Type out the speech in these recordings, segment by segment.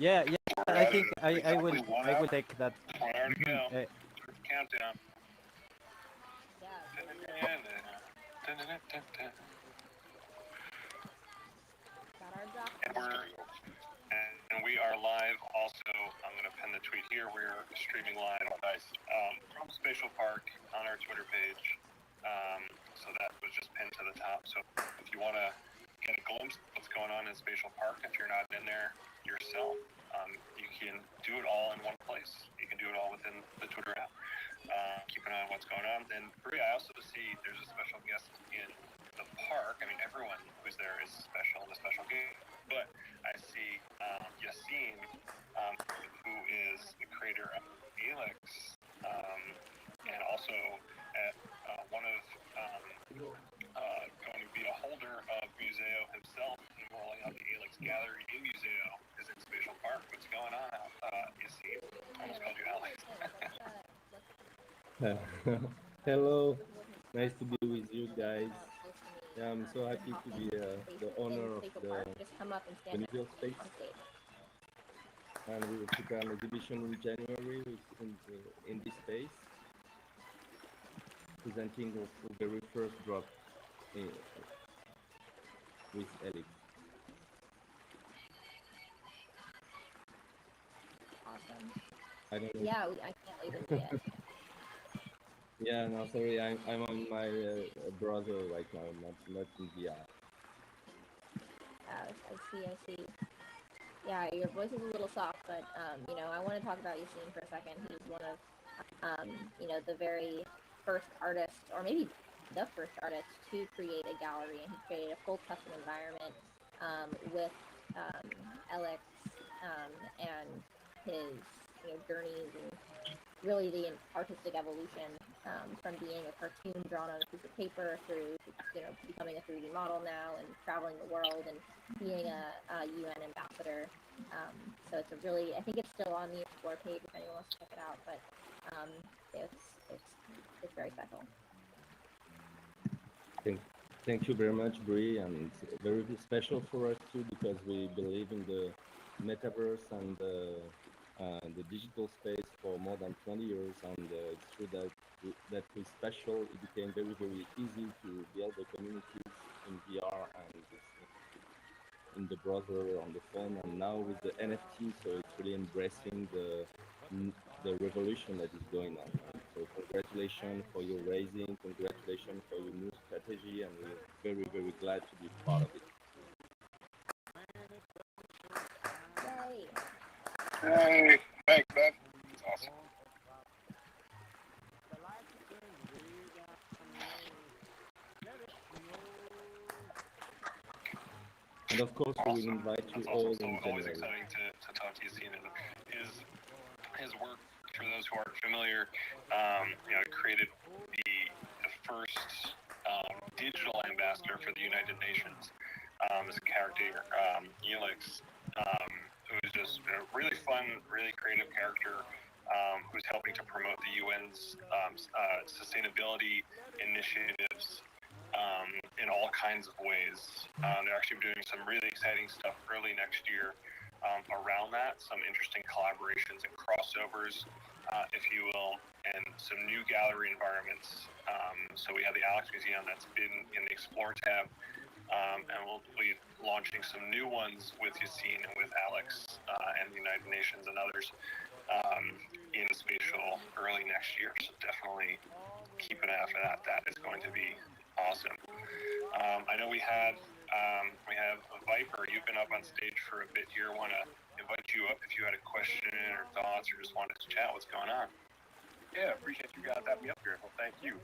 Yeah, yeah. We're I at think exactly 1 I will hour. take that. 1 hour to Mhm, go. Countdown. Yeah. Got our drop. And we are live. Also, I'm going to pin the tweet here. We're streaming live, guys, from Spatial Park on our Twitter page. So that was just pinned to the top. So if you want to get a glimpse of what's going on in Spatial Park, if you're not in there yourself, you can do it all in one place. You can do it all within the Twitter app. Keep an eye on what's going on. And Brie, I also see there's a special guest in the park. I mean, everyone who's there is special, the special guest. But I see Yassine, who is the creator of Felix, and also at one of going to be a holder of Museo himself and rolling out the Felix Gallery in Museo is in Spatial Park. What's going on, Yassine? Almost called you Alex. Hello, nice to be with you guys. Yeah, I'm so happy to be the owner of the Benin space. And we will prepare an exhibition in January in this space, presenting the very first drop with Felix. Awesome. I don't know. Yeah, I can't wait to see it. Yeah, no, sorry, I'm on my browser right now, not in VR. I see. Yeah, your voice is a little soft, but you know, I want to talk about Yassine for a second. He's one of you know, the very first artists, or maybe the first artist to create a gallery, and he created a full custom environment with Alex and his, you know, journeys and really the artistic evolution from being a cartoon drawn on a piece of paper through, you know, becoming a 3D model now and traveling the world and being a UN ambassador. So it's a really, I think it's still on the Explore page if anyone wants to check it out, but it's very special. Thank you very much, Brie, and it's very special for us too because we believe in the metaverse and the digital space for more than 20 years, and it's true that with Spatial it became very, very easy to build the communities in VR and in the browser, on the phone, and now with the NFT, so it's really embracing the revolution that is going on. So congratulations for your raising, congratulations for your new strategy, and we're very, very glad to be part of it. Yay! Hey, thanks, man. That's awesome. And of course, we will invite you all in January. Always exciting to talk to Yassine, and his work, for those who aren't familiar, you know, created the first digital ambassador for the United Nations as a character, Felix, who is just a really fun, really creative character who's helping to promote the UN's sustainability initiatives in all kinds of ways. They're actually doing some really exciting stuff early next year around that, some interesting collaborations and crossovers, if you will, and some new gallery environments. So we have the Alex Museum that's been in the Explore tab, and we'll be launching some new ones with Yassine and with Alex and the United Nations and others in Spatial early next year. So definitely keep an eye out for that. That is going to be awesome. I know we have Viper. You've been up on stage for a bit here. Want to invite you up if you had a question or thoughts or just wanted to chat. What's going on? Yeah, appreciate you guys having me up here. So thank you.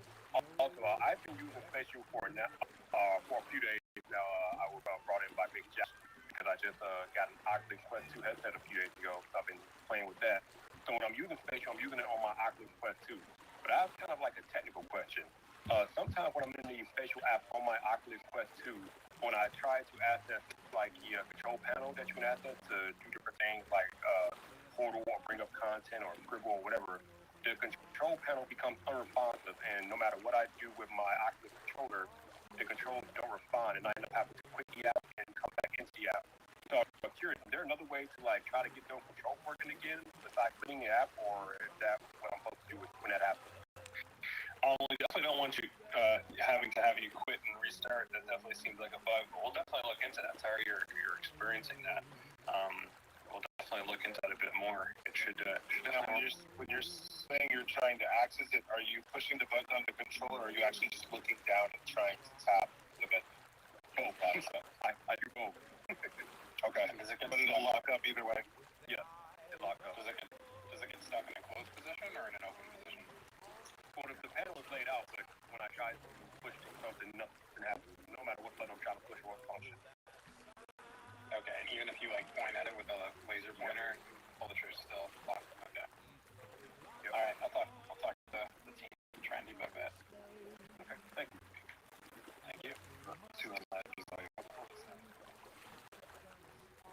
Also, I've been using Spatial for a few days now. I was brought in by Big Jack because I just got an Oculus Quest 2 headset a few days ago. So I've been playing with that. So when I'm using Spatial, I'm using it on my Oculus Quest 2. But I have kind of like a technical question. Sometimes when I'm in the Spatial app on my Oculus Quest 2, when I try to access like the control panel that you can access to do different things like portal or bring up content or scribble or whatever, the control panel becomes unresponsive, and no matter what I do with my Oculus controller, the controls don't respond, and I end up having to quit the app and come back into the app. curious, is there another way to like try to get those controls working again besides cleaning the app, or is that what I'm supposed to do when that happens? We definitely don't want you having to have you quit and restart. That definitely seems like a bug, but we'll definitely look into that. Sorry you're experiencing that. We'll definitely look into that a bit more. It should When you're saying you're trying to access it, are you pushing the button on the controller, or are you actually just looking down and trying to tap the button? Both. I do both. Okay. But it'll lock up either way. Yeah, it locked up. Does it get stuck in a closed position or in an open position? Well, if the panel is laid out, but when I try to push something, nothing happens. No matter what button I'm trying to push or what function. Okay, and even if you like point at it with a laser pointer, pull the trigger still locked. Okay. Yep. All right, I'll talk to the team and try and debug that. Okay, thank you. Thank you.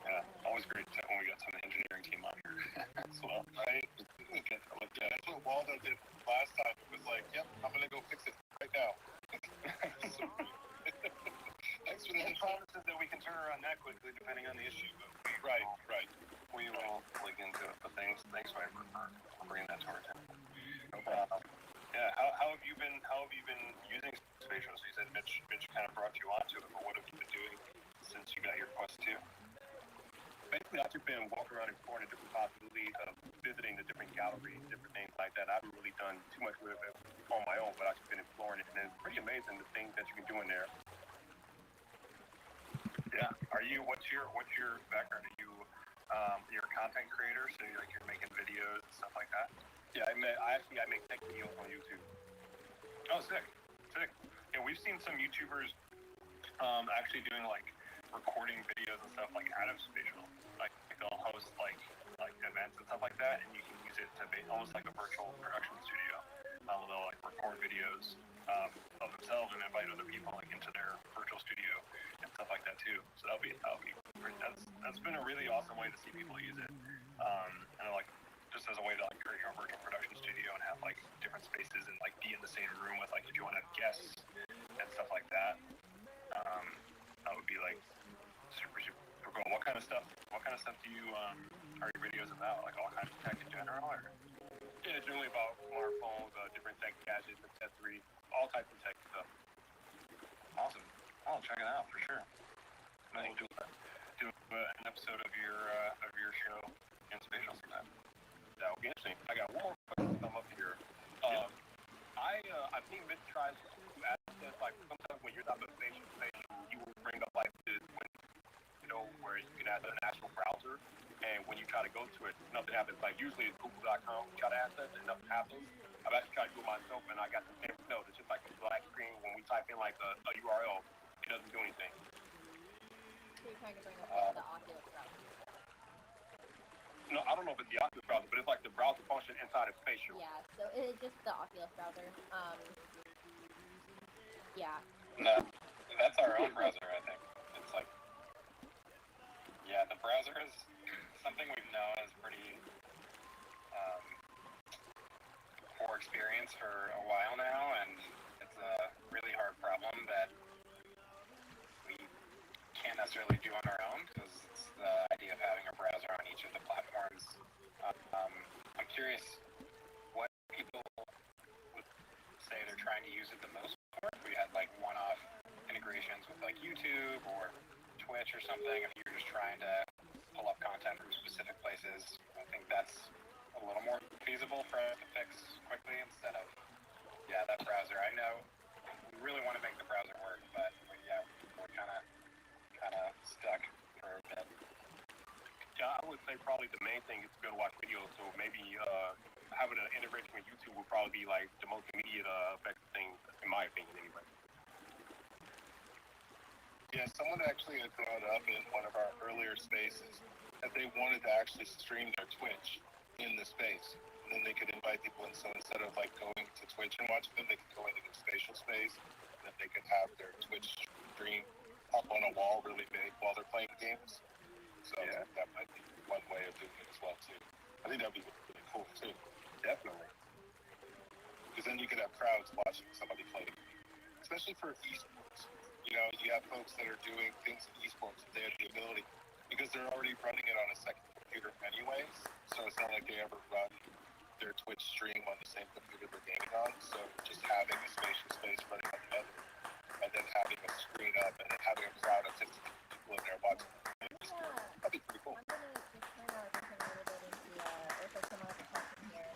Yeah, always great when we got some engineering team on here as well, right? That's what Waldo did last time. It was like, yep, I'm gonna go fix it right now. Thanks for the promises that we can turn around that quickly, depending on the issue. But right. We will look into it. But thanks for bringing that to our attention. Yeah, how have you been using Spatial? So you said Mitch kind of brought you onto it, but what have you been doing since you got your Quest 2? Basically, I've just been walking around exploring the different possibilities of visiting the different galleries, different things like that. I haven't really done too much with it on my own, but I've just been exploring it, and it's pretty amazing the things that you can do in there. Yeah. What's your background? Are you you're a content creator, so you're making videos and stuff like that? Yeah, I make tech videos on YouTube. Oh, sick. Yeah, we've seen some YouTubers actually doing like recording videos and stuff like out of Spatial. Like they'll host like events and stuff like that, and you can use it to be almost like a virtual production studio. They'll like record videos of themselves and invite other people like into their virtual studio and stuff like that too. So that'll be great. That's been a really awesome way to see people use it. And like just as a way to like create your virtual production studio and have like different spaces and like be in the same room with like if you want to have guests and stuff like that. That would be like super cool. What kind of stuff do you are your videos about? Like all kinds of tech in general, or? Yeah, generally about smartphones, different tech gadgets, accessories, all types of tech stuff. Awesome. I'll check it out for sure. Maybe we'll do an episode of your show in Spatial sometime. That would be interesting. I got one more question to come up here. I've seen Mitch tries to access, like sometimes when you're not in Spatial, you will bring up like this where you can add an actual browser, and when you try to go to it, nothing happens. Like usually it's google.com, you try to access it, and nothing happens. I've actually tried to do it myself, and I got the same result. It's just like a black screen when we type in like a URL, it doesn't do anything. So you're trying to bring up the Oculus browser. No, I don't know if it's the Oculus browser, but it's like the browser function inside of Spatial. Yeah, so it's just the Oculus browser. Yeah. No, that's our own browser, I think. It's like, yeah, the browser is something we've known is pretty poor experience for a while now, and it's a really hard problem that we can't necessarily do on our own because it's the idea of having a browser on each of the platforms. I'm curious what people would say they're trying to use it the most for. If we had like one-off integrations with like YouTube or Twitch or something, if you're just trying to pull up content from specific places, I think that's a little more feasible for us to fix quickly instead of, that browser. I know we really want to make the browser work, but we're kind of stuck for a bit. Yeah, I would say probably the main thing is to be able to watch videos, so maybe having an integration with YouTube would probably be like the most immediate effective thing, in my opinion anyway. Yeah, someone actually had brought up in one of our earlier spaces that they wanted to actually stream their Twitch in the space. And then they could invite people in. So instead of like going to Twitch and watching them, they could go into the Spatial space. And then they could have their Twitch stream up on a wall really big while they're playing games. So that might be one way of doing it as well too. I think that would be really cool too. Definitely. Because then you could have crowds watching somebody play, especially for esports. You know, you have folks that are doing things in esports. They have the ability because they're already running it on a second computer anyways. So it's not like they ever run their Twitch stream on the same computer they're gaming on. So just having a spatial space running on the other, and then having a screen up, and then having a crowd of 50 people in there watching. That'd be pretty cool. I'm gonna just turn our attention a little bit into also some other question here.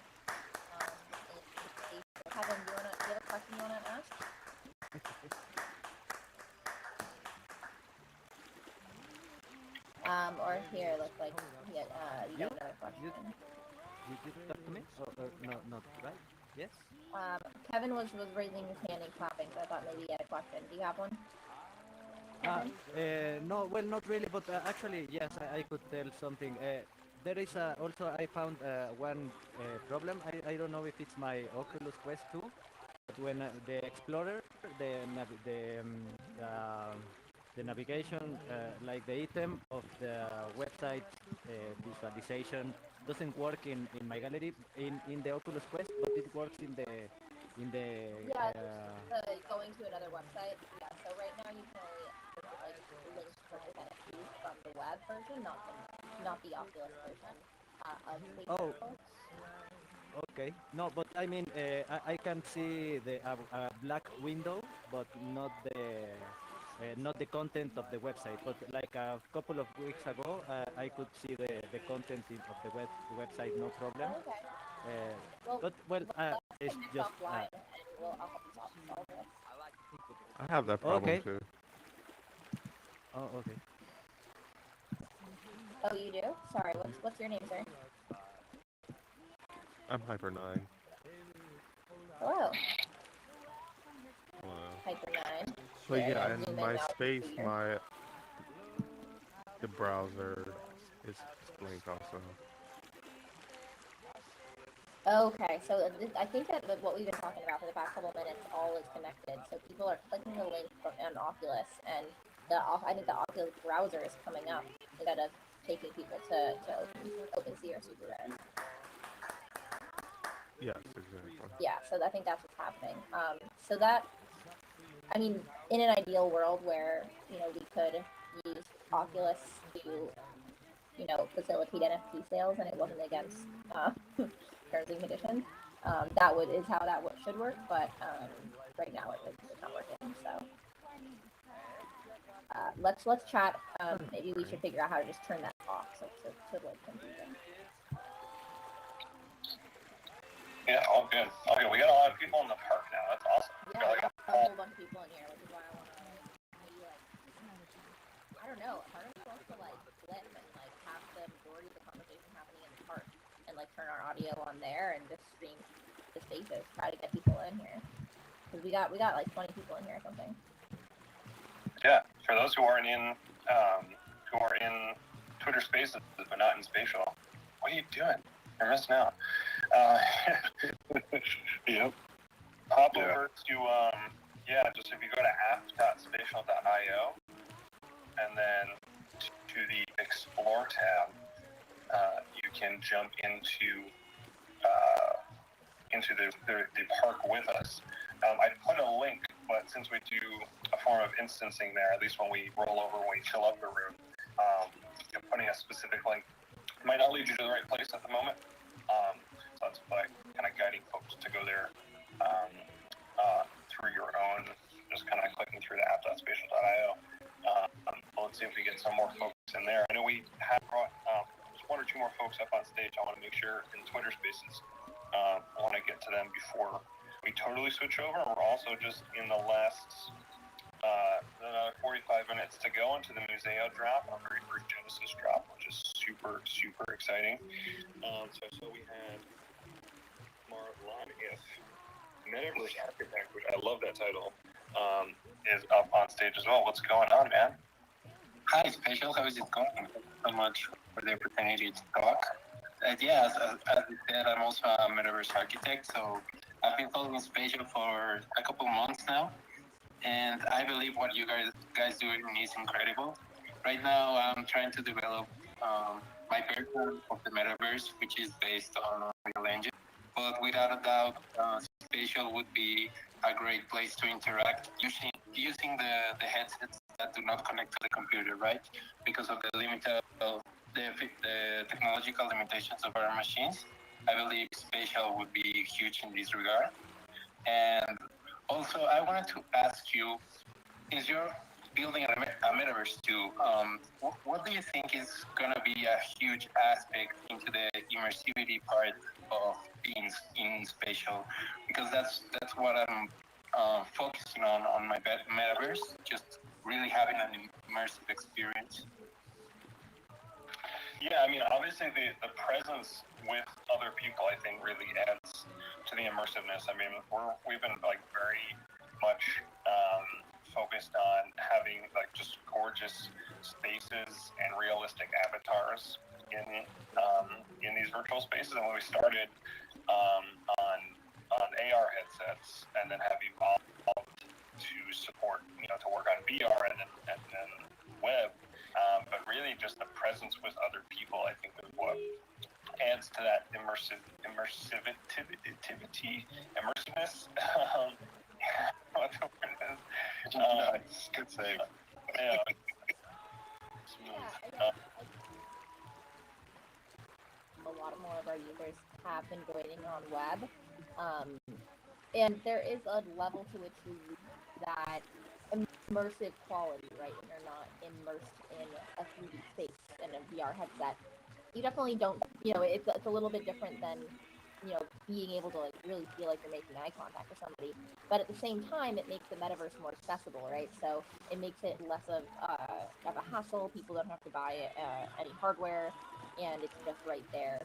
Kevin, do you have a question you wanna ask? Or here, looks like you have another question. Did you talk to me? Or no, not right? Yes? Kevin was raising his hand and clapping, so I thought maybe he had a question. Do you have one? No, well, not really, but actually, yes, I could tell something. There is also, I found one problem. I don't know if it's my Oculus Quest 2, but when the Explorer, the navigation, like the item of the website visualization doesn't work in my gallery in the Oculus Quest, but it works in the going to another website. Yeah, so right now you can only link purchase NFTs from the web version, not the Oculus version of Spatial. Oh, okay. No, but I mean, I can see the black window, but not the content of the website. But like a couple of weeks ago, I could see the content of the website, no problem. Okay. But it's just. Offline, and I'll help you solve this. I have that problem Okay. too. Oh, okay. Oh, you do? Sorry, what's your name, sir? I'm Hyper 9. Hello, Wow. Hyper 9. But yeah, I'll and zoom in my now to space, see your- the browser is blank also. Okay, so I think that what we've been talking about for the past couple minutes all is connected. So people are clicking the link on Oculus, and I think the Oculus browser is coming up instead of taking people to OpenSea or SuperRare. Yes, exactly. Yeah, so I think that's what's happening. So that, I mean, in an ideal world where we could use Oculus to facilitate NFT sales, and it wasn't against terms and conditions. That is how that should work, but right now it's not working. So let's chat. Maybe we should figure out how to just turn that off to avoid confusion. Yeah, all good. Okay, we got a lot of people in the park now. That's awesome. Yeah, we got a whole bunch of people in here, which is why I want to maybe I don't know. Part of me wants to flip and have the majority of the conversation happening in the park, and turn our audio on there and just stream the spaces. Try to get people in here because we got 20 people in here or something. Yeah, for those who aren't in Twitter Spaces but not in Spatial, what are you doing? You're missing out. Yep. Hop over to just if you go to app.spatial.io and then to the Explore tab, you can jump into the park with us. I put a link, but since we do a form of instancing there, at least when we roll over, when we fill up the room, putting a specific link might not lead you to the right place at the moment. So that's by kind of guiding folks to go there through your own, just kind of clicking through the app.spatial.io. Let's see if we get some more folks in there. I know we have brought just one or two more folks up on stage. I want to make sure in Twitter Spaces, I want to get to them before we totally switch over. We're also just in the last another 45 minutes to go into the Museo drop, our very first Genesis drop, which is super, super exciting. So we had Marlon, if Metaverse Architect, which I love that title, is up on stage as well. What's going on, man? Hi, Spatial. How is it going? Thank you so much for the opportunity to talk. As you said, I'm also a Metaverse Architect, so I've been following Spatial for a couple months now, and I believe what you guys doing is incredible. Right now, I'm trying to develop my version of the Metaverse, which is based on Unreal Engine. But without a doubt, Spatial would be a great place to interact using the headsets that do not connect to the computer, right? Because of the the technological limitations of our machines. I believe Spatial would be huge in this regard. And also, I wanted to ask you, is you're building a metaverse too, what do you think is going to be a huge aspect into the immersivity part of being in Spatial? Because that's what I'm focusing on my metaverse, just really having an immersive experience. Yeah, I mean, obviously the presence with other people, I think, really adds to the immersiveness. I mean, we've been like very much focused on having like just gorgeous spaces and realistic avatars in these virtual spaces. And when we started on AR headsets, and then have evolved to support, to work on VR and then web. But really just the presence with other people, I think, is what adds to that immersiveness. What the word is? Nice. Good save. Yeah. A lot more of our users have been joining on web, and there is a level to which you use that immersive quality, right? When you're not immersed in a 3D space in a VR headset, you definitely don't. It's a little bit different than being able to like really feel like you're making eye contact with somebody. But at the same time, it makes the metaverse more accessible, right? So it makes it less of a hassle. People don't have to buy any hardware, and it's just right there,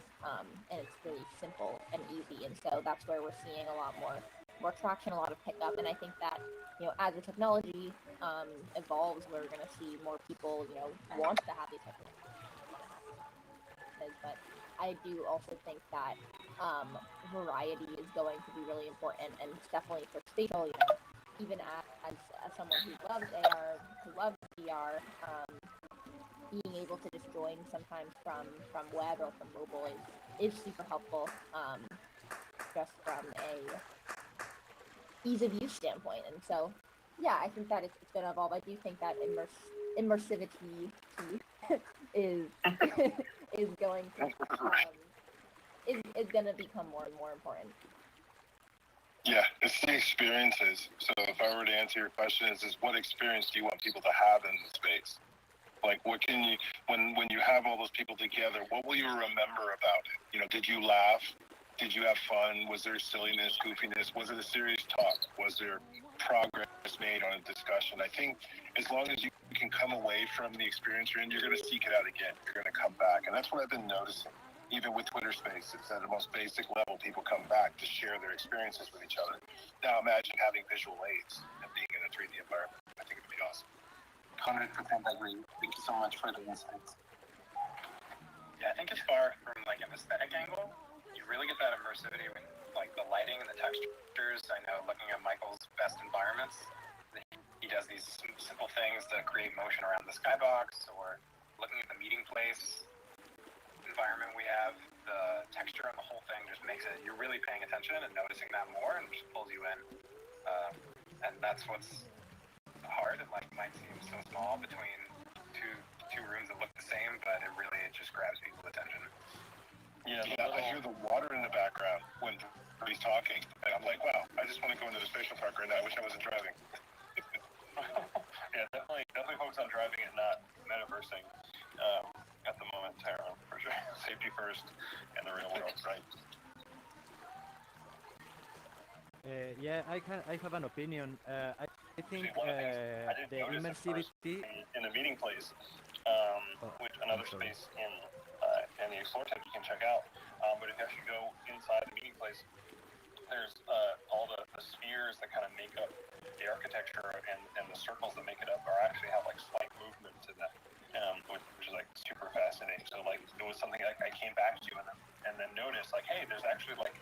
and it's really simple and easy. And so that's where we're seeing a lot more traction, a lot of pickup. And I think that as the technology evolves, we're going to see more people want to have these types of things. But I do also think that variety is going to be really important, and it's definitely for Spatial, even as someone who loves AR, who loves VR, being able to just join sometimes from web or from mobile is super helpful, just from a ease of use standpoint. And so, yeah, I think that it's going to evolve. I do think that immersivity is is going to is going to become more and more important. Yeah, it's the experiences. So if I were to answer your question, is what experience do you want people to have in the space? Like, what can you, when you have all those people together, what will you remember about it? Did you laugh? Did you have fun? Was there silliness, goofiness? Was it a serious talk? Was there progress made on a discussion? I think as long as you can come away from the experience you're in, you're going to seek it out again. You're going to come back. And that's what I've been noticing. Even with Twitter Spaces, at the most basic level, people come back to share their experiences with each other. Now imagine having visual aids and being in a 3D environment. I think it would be awesome. 100% agree. Thank you so much for the insights. Yeah, I think as far from like an aesthetic angle, you really get that immersivity with like the lighting and the textures. I know looking at Michael's best environments, he does these simple things to create motion around the skybox, or looking at the meeting place environment we have, the texture and the whole thing just makes it, you're really paying attention and noticing that more, and just pulls you in. And that's what's hard. It might seem so small between two rooms that look the same, but it just grabs people's attention. Yeah, I hear the water in the background when he's talking, and I'm like, wow, I just want to go into the spatial park right now. I wish I wasn't driving. Yeah, definitely focus on driving and not metaversing at the moment, Tyrone, for sure. Safety first and the real world, right? Yeah, I have an opinion. I think the immersivity in the meeting place, which another space in the Explore tab you can check out. But if you actually go inside the meeting place, there's all the spheres that kind of make up the architecture, and the circles that make it up actually have like slight movement to them, which is like super fascinating. So like it was something I came back to and then noticed like, hey, there's actually like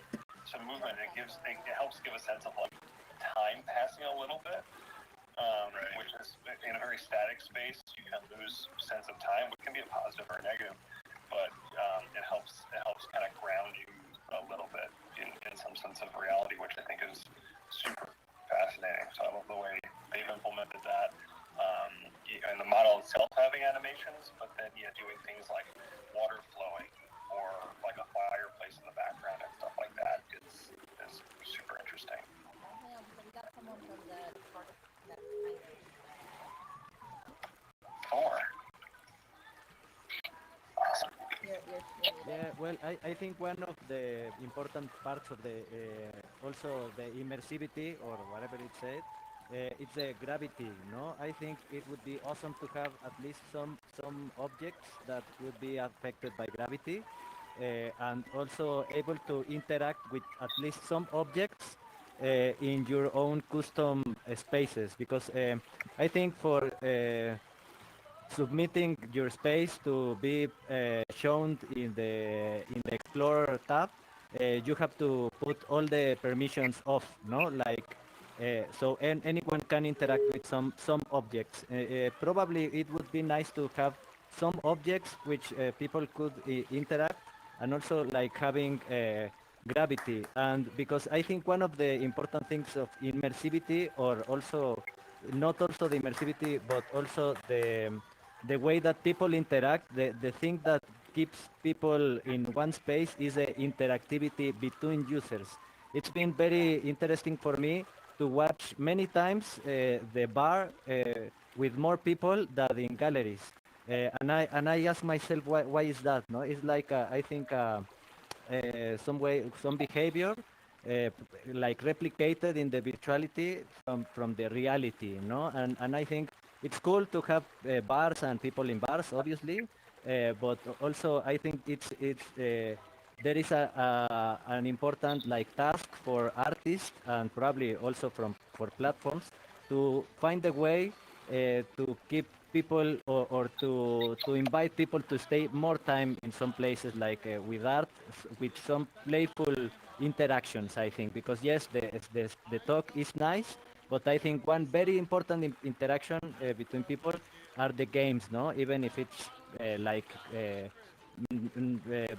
some movement. It helps give a sense of like time passing a little bit, which is in a very static space you can lose sense of time, which can be a positive or a negative, but it helps kind of ground you a little bit in some sense of reality, which I think is super fascinating. So I love the way they've implemented that. Yeah, well, I think one of the important parts of the also the immersivity or whatever it said, it's the gravity. No, I think it would be awesome to have at least some objects that would be affected by gravity, and also able to interact with at least some objects in your own custom spaces. Because I think for submitting your space to be shown in the Explorer tab, you have to put all the permissions off, no? Like so anyone can interact with some objects. Probably it would be nice to have some objects which people could interact, and also like having gravity. And because I think one of the important things of immersivity, or also not also the immersivity, but also the way that people interact, the thing that keeps people in one space is the interactivity between users. It's been very interesting for me to watch many times the bar with more people than in galleries. And I ask myself why is that? No, it's like I think some way, some behavior like replicated in the virtuality from the reality, no? And I think it's cool to have bars and people in bars, obviously, but also I think it's there is an important like task for artists and probably also for platforms to find a way to keep people, or to invite people to stay more time in some places, like with art, with some playful interactions, I think. Because yes, the talk is nice, but I think one very important interaction between people are the games, no? Even if it's like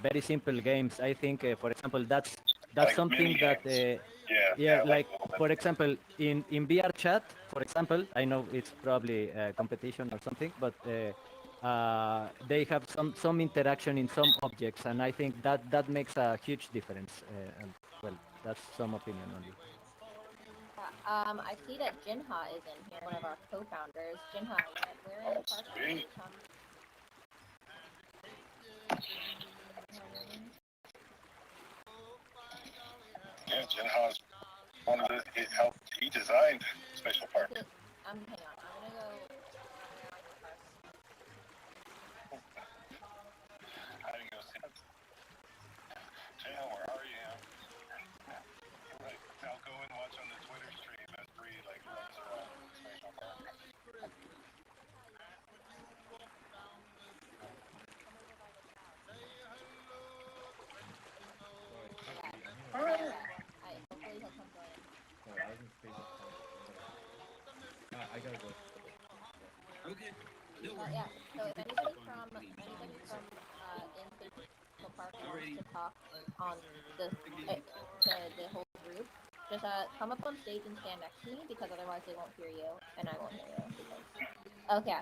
very simple games. I think, for example, that's Like something mini that games. Yeah, yeah, yeah, like little for mini games. example, in VR chat, for example, I know it's probably a competition or something, but they have some interaction in some objects, and I think that makes a huge difference. And well, that's some opinion only. I see that Jinha is in here, one of our co-founders. Jinha, where in Oh, the park are you sweet. from? Yeah, Jen Haas, one of the, it helped, he designed Spatial Park. Okay, hang on. I'm gonna go. I didn't go see it. Jen, where are you? Right. I'll go and watch on the Twitter stream as Bree like runs around Spatial Park. Hopefully he'll come join. Sorry, I was in Spatial Park. I gotta go. Okay. No Oh worries. yeah. So if anybody from in Spatial Park wants to talk on the whole group, just come up on stage and stand next to me, because otherwise they won't hear you and I won't hear you. Okay.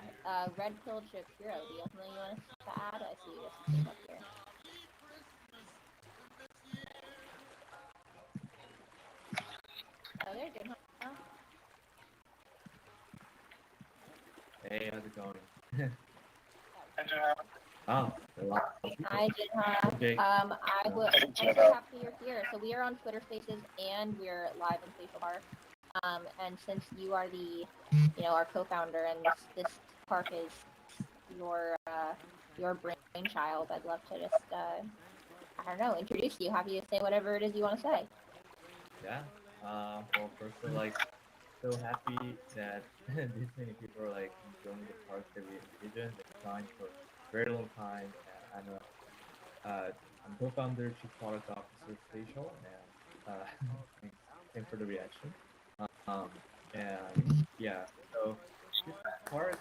Red Pilled Shapiro, do you have something you want to add? I see you just came up here. Oh, there's good. Huh? Hey, how's it going? Hey, Jen. Oh, a lot of people. Hi, Jinha. Okay. I'm so happy you're here. So we are on Twitter Spaces and we're live in Spatial Park. And since you are our co-founder, and this park is your brainchild, I'd love to just I don't know, introduce you, have you say whatever it is you want to say. Yeah. Well, first of all, like, so happy that this many people are like enjoying the park that we envisioned and designed for a very long time. I'm co-founder, chief product officer of Spatial, and thanks for the reaction. Um, and yeah, so this park,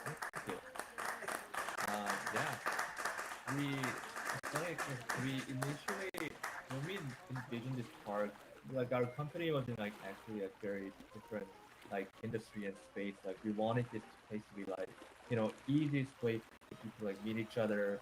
thank you. Yeah, we it's funny 'cause we initially when we envisioned this park, like our company was in like actually a very different like industry and space. Like we wanted this place to be like, easiest way for people to like meet each other.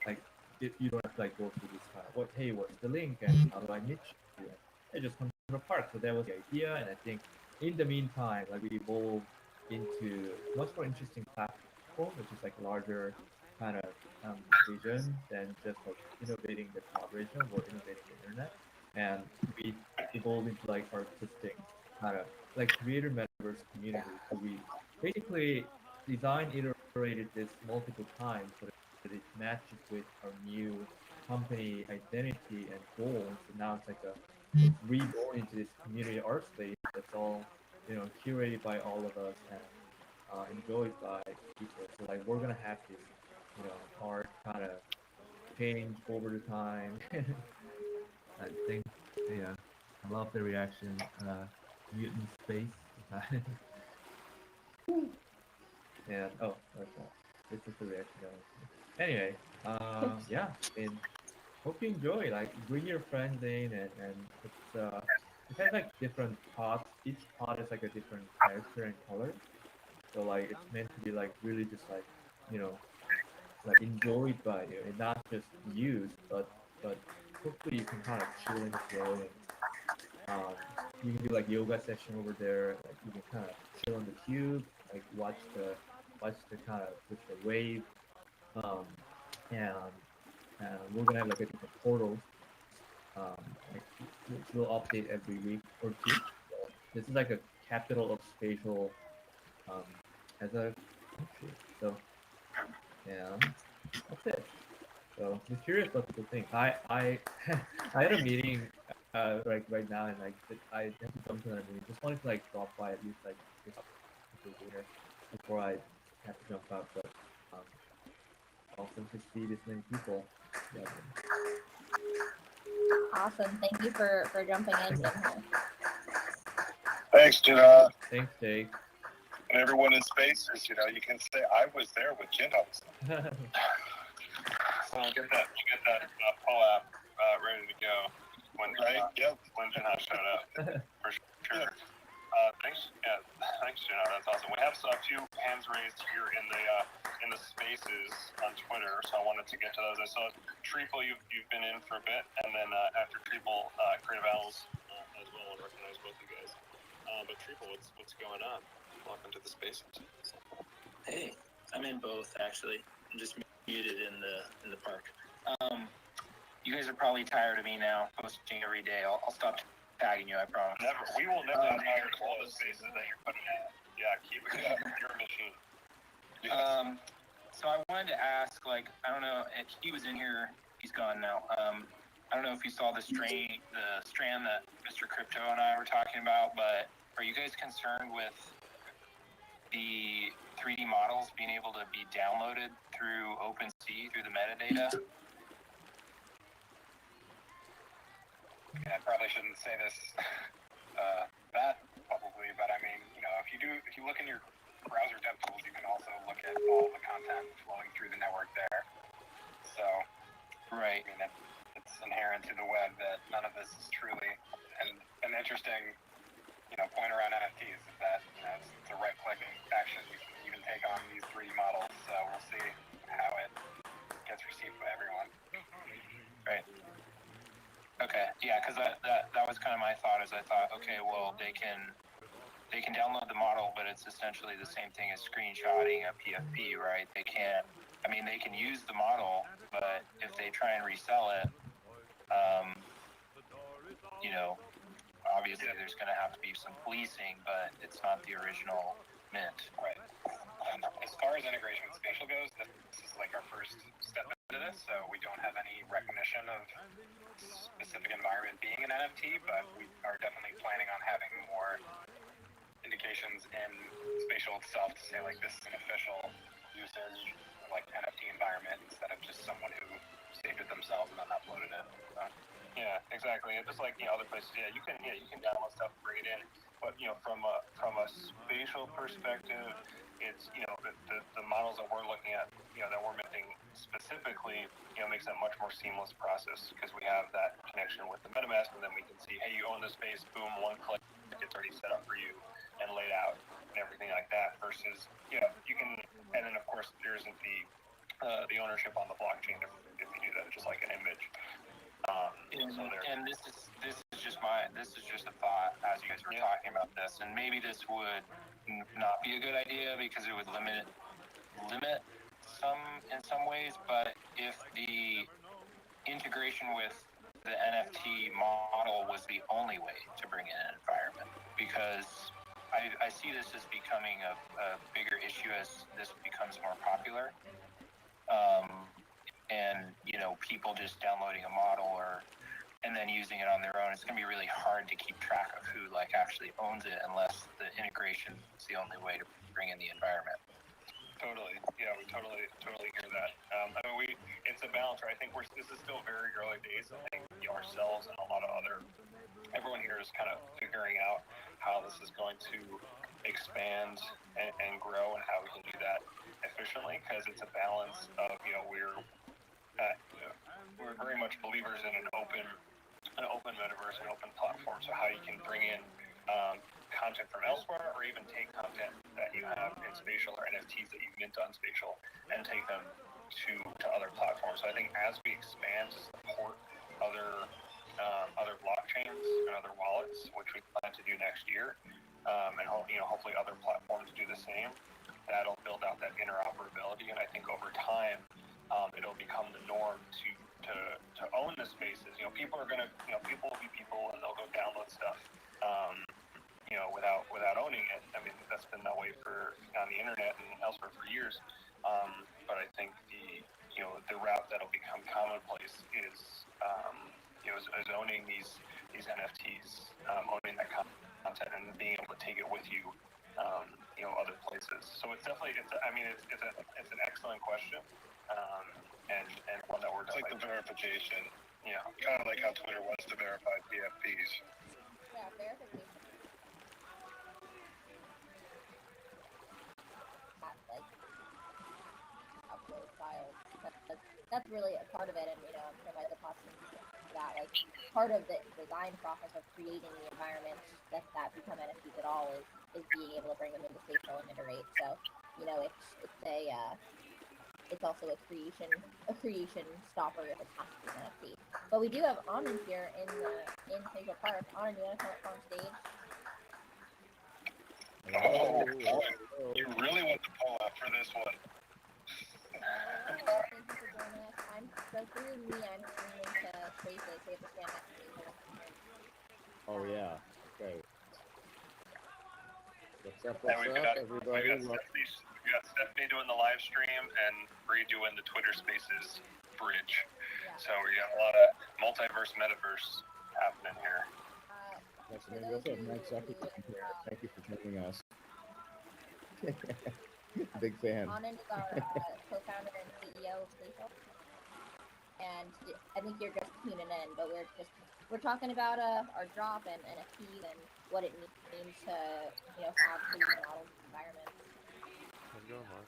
Like you don't have to like go through this kind of hey, what's the link and how do I meet you? And just come to the park. So that was the idea, and I think in the meantime, like we evolved into a much more interesting platform, which is like larger kind of vision than just like innovating the collaboration or innovating the internet, and we evolved into like artistic kind of like creator metaverse community. So we basically designed, iterated this multiple times so that it matches with our new company identity and goals. And now it's like it's reborn into this community art space that's all curated by all of us and enjoyed by people. So like we're gonna have this art kind of change over the time. I think yeah, I love the reaction. Mutant space. Yeah. Oh, that's all. This is the reaction. Anyway, yeah. And hope you enjoy. Like, bring your friends in, and it has like different pods. Each pod is like a different character and color. So like, it's meant to be like really just like, you know, like enjoyed by you, and not just used, but hopefully you can kind of chill and flow. And um, you can do like yoga session over there. Like you can kind of chill on the cube, like watch the kind of with the wave. Um, and we're gonna have like a different portals. Um, like, which will update every week or two. So this is like a capital of spatial as a country. So yeah, that's it. So just curious what people think. I I had a meeting like right now, and like I have to jump to another meeting. Just wanted to like drop by at least like this later before I have to jump out. But um, awesome to see this many people. Yeah. Awesome. Thank you for jumping in, Jim. Thanks, Jenna. Thanks, Jake. And everyone in spaces, you can say I was there with Jenna. So get that pull app ready to go when when Jenna showed up for sure. Thanks, Jenna. That's awesome. We have a few hands raised here in the spaces on Twitter, so I wanted to get to those. I saw Triple, you've been in for a bit, and then after Triple, Creative Owls as well, and recognize both you guys. But Triple, what's going on? Welcome to the spaces. Hey, I'm in both actually. I'm just muted in the park. You guys are probably tired of me now, posting every day. I'll stop tagging you, I promise. We will never tire of all the spaces that you're putting in. Yeah, keep it up. You're a machine. So I wanted to ask, like, I don't know, if he was in here, he's gone now. I don't know if you saw the strand that Mr. Crypto and I were talking about, but are you guys concerned with the 3D models being able to be downloaded through OpenSea, through the metadata? Yeah, I probably shouldn't say this that publicly, but I mean, if you look in your browser dev tools, you can also look at all the content flowing through the network there. So, right. I mean, it's inherent to the web that none of this is truly an interesting, point around NFTs is that it's a right-clicking action you can take on these 3D models. So we'll see how it gets received by everyone. Right. Okay. Yeah, because that was kind of my thought. Is I thought, okay, well, they can download the model, but it's essentially the same thing as screenshotting a PFP, right? They can use the model, but if they try and resell it, obviously there's going to have to be some policing, but it's not the original mint. Right. As far as integration with Spatial goes, this is like our first step into this, so we don't have any recognition of specific environment being an NFT, but we are definitely planning on having more indications in Spatial itself to say like this is an official usage, like NFT environment, instead of just someone who saved it themselves and then uploaded it. So. Yeah, exactly. And just like other places, you can download stuff and bring it in. But from a spatial perspective, it's the models that we're looking at, that we're minting specifically, makes it a much more seamless process because we have that connection with the MetaMask, and then we can see, hey, you own this space, boom, one click, it's already set up for you and laid out and everything like that. Versus, you can, and then of course there isn't the ownership on the blockchain if you do that, just like an image. And this is just a thought as you guys were talking about this, and maybe this would not be a good idea because it would limit in some ways, but if the integration with the NFT model was the only way to bring in an environment, because I see this as becoming a bigger issue as this becomes more popular. And people just downloading a model and then using it on their own, it's going to be really hard to keep track of who actually owns it unless the integration is the only way to bring in the environment. Totally. Yeah, we totally hear that. It's a balance, right? I think this is still very early days. I think ourselves and everyone here is kind of figuring out how this is going to expand and grow and how we can do that efficiently, because it's a balance of, we're very much believers in an open metaverse, an open platform. So how you can bring in content from elsewhere, or even take content that you have in Spatial or NFTs that you mint on Spatial and take them to other platforms. So I think as we expand to support other blockchains and other wallets, which we plan to do next year, and hopefully other platforms do the same, that'll build out that interoperability. And I think over time, it'll become the norm to own the spaces. People will be people, and they'll go download stuff. Without owning it. I mean, that's been that way on the internet and elsewhere for years. But I think the route that'll become commonplace is owning these NFTs, owning that content, and being able to take it with you, other places. So it's definitely it's an excellent question, and one that we're It's like the verification. Yeah, Kind of like how Twitter was to verify PFPs. Yeah, verification. Upload files. That's really a part of it, and provide the possibility that part of the design process of creating the environment that become NFTs at all is being able to bring them into Spatial and iterate. So it's also a creation stopper if it's not an NFT. But we do have Anand here in Central Park. Anand, do you want to come up on stage? Oh, you really want to pull up for this one. Thank you for joining us. I'm streaming to Spaces. We have to stand next to each other. Oh yeah. Okay. What's up, everybody? We got Stephanie doing the live stream and Bree doing the Twitter Spaces bridge. Yeah. So we got a lot of multiverse, metaverse happening here. What's up, Mike Zuckerberg here. Thank you for joining us. Big fan. Anand is our co-founder and CEO of Spatial. And I think you're just tuning in, but we're talking about our drop and NFTs and what it means to have these model environments. How's it going, Mark?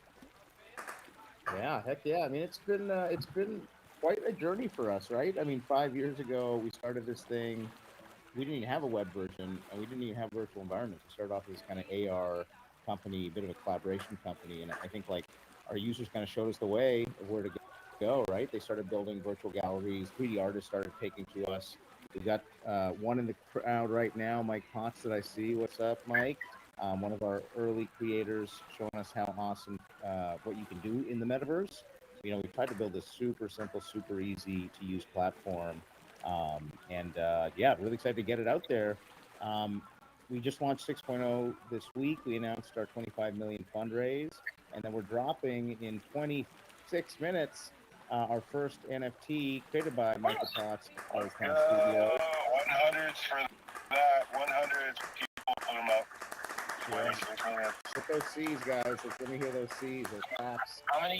Yeah, heck yeah. I mean, it's been quite a journey for us, right? I mean, 5 years ago we started this thing. We didn't even have a web version, and we didn't even have virtual environments. We started off as kind of AR company, a bit of a collaboration company, and I think our users kind of showed us the way of where to go, right? They started building virtual galleries. 3D artists started taking to us. We've got one in the crowd right now, Mike Potts, that I see. What's up, Mike? One of our early creators, showing us how awesome what you can do in the metaverse. We tried to build this super simple, super easy to use platform. Yeah, really excited to get it out there. We just launched 6.0 this week. We announced our 25 million fundraise, and then we're dropping in 26 minutes our first NFT created by Michael Potts, our studio. 100s for that. 100s. People put them up. Yeah. Hit those C's, guys. Let me hear those C's, those claps. How many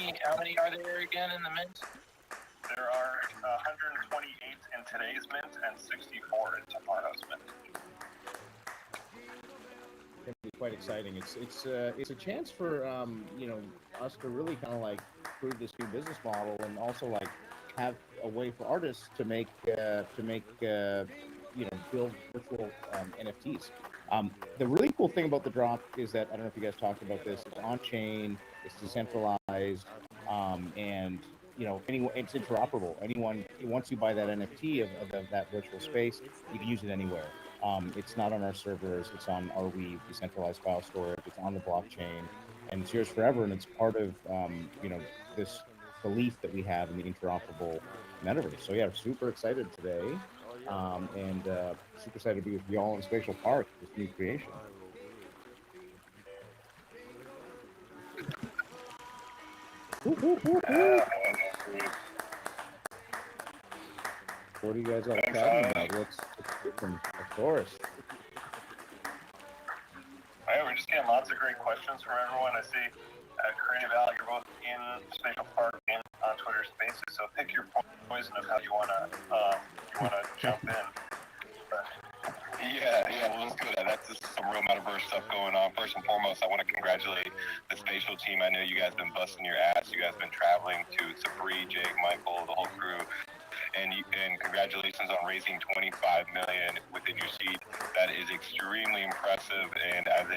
are there again in the mint? There are 128 in today's mint and 64 in tomorrow's mint. It's going to be quite exciting. It's a chance for us to really kind of prove this new business model, and also have a way for artists to make build virtual NFTs. The really cool thing about the drop is that, I don't know if you guys talked about this, it's on chain, it's decentralized, and anyone, it's interoperable. Anyone, once you buy that NFT of that virtual space, you can use it anywhere. It's not on our servers, it's on our Weave decentralized file storage, it's on the blockchain. and it's yours forever. And it's part of this belief that we have in the interoperable metaverse. So yeah, we're super excited today, and super excited to be with y'all in Spatial Park, this new creation. Whoop, whoop, whoop, whoop. What are you guys all chatting about? What's different? Of course. All right, we're just getting lots of great questions from everyone. I see Creative Al, you're both in Spatial Park and on Twitter Spaces, so pick your poison of how you wanna jump in. Yeah, well, let's go there. That's just some real metaverse stuff going on. First and foremost, I want to congratulate the Spatial team. I know you guys been busting your ass. You guys been traveling to Sabri, Jake, Michael, the whole crew. And congratulations on raising 25 million within your seed. That is extremely impressive. And as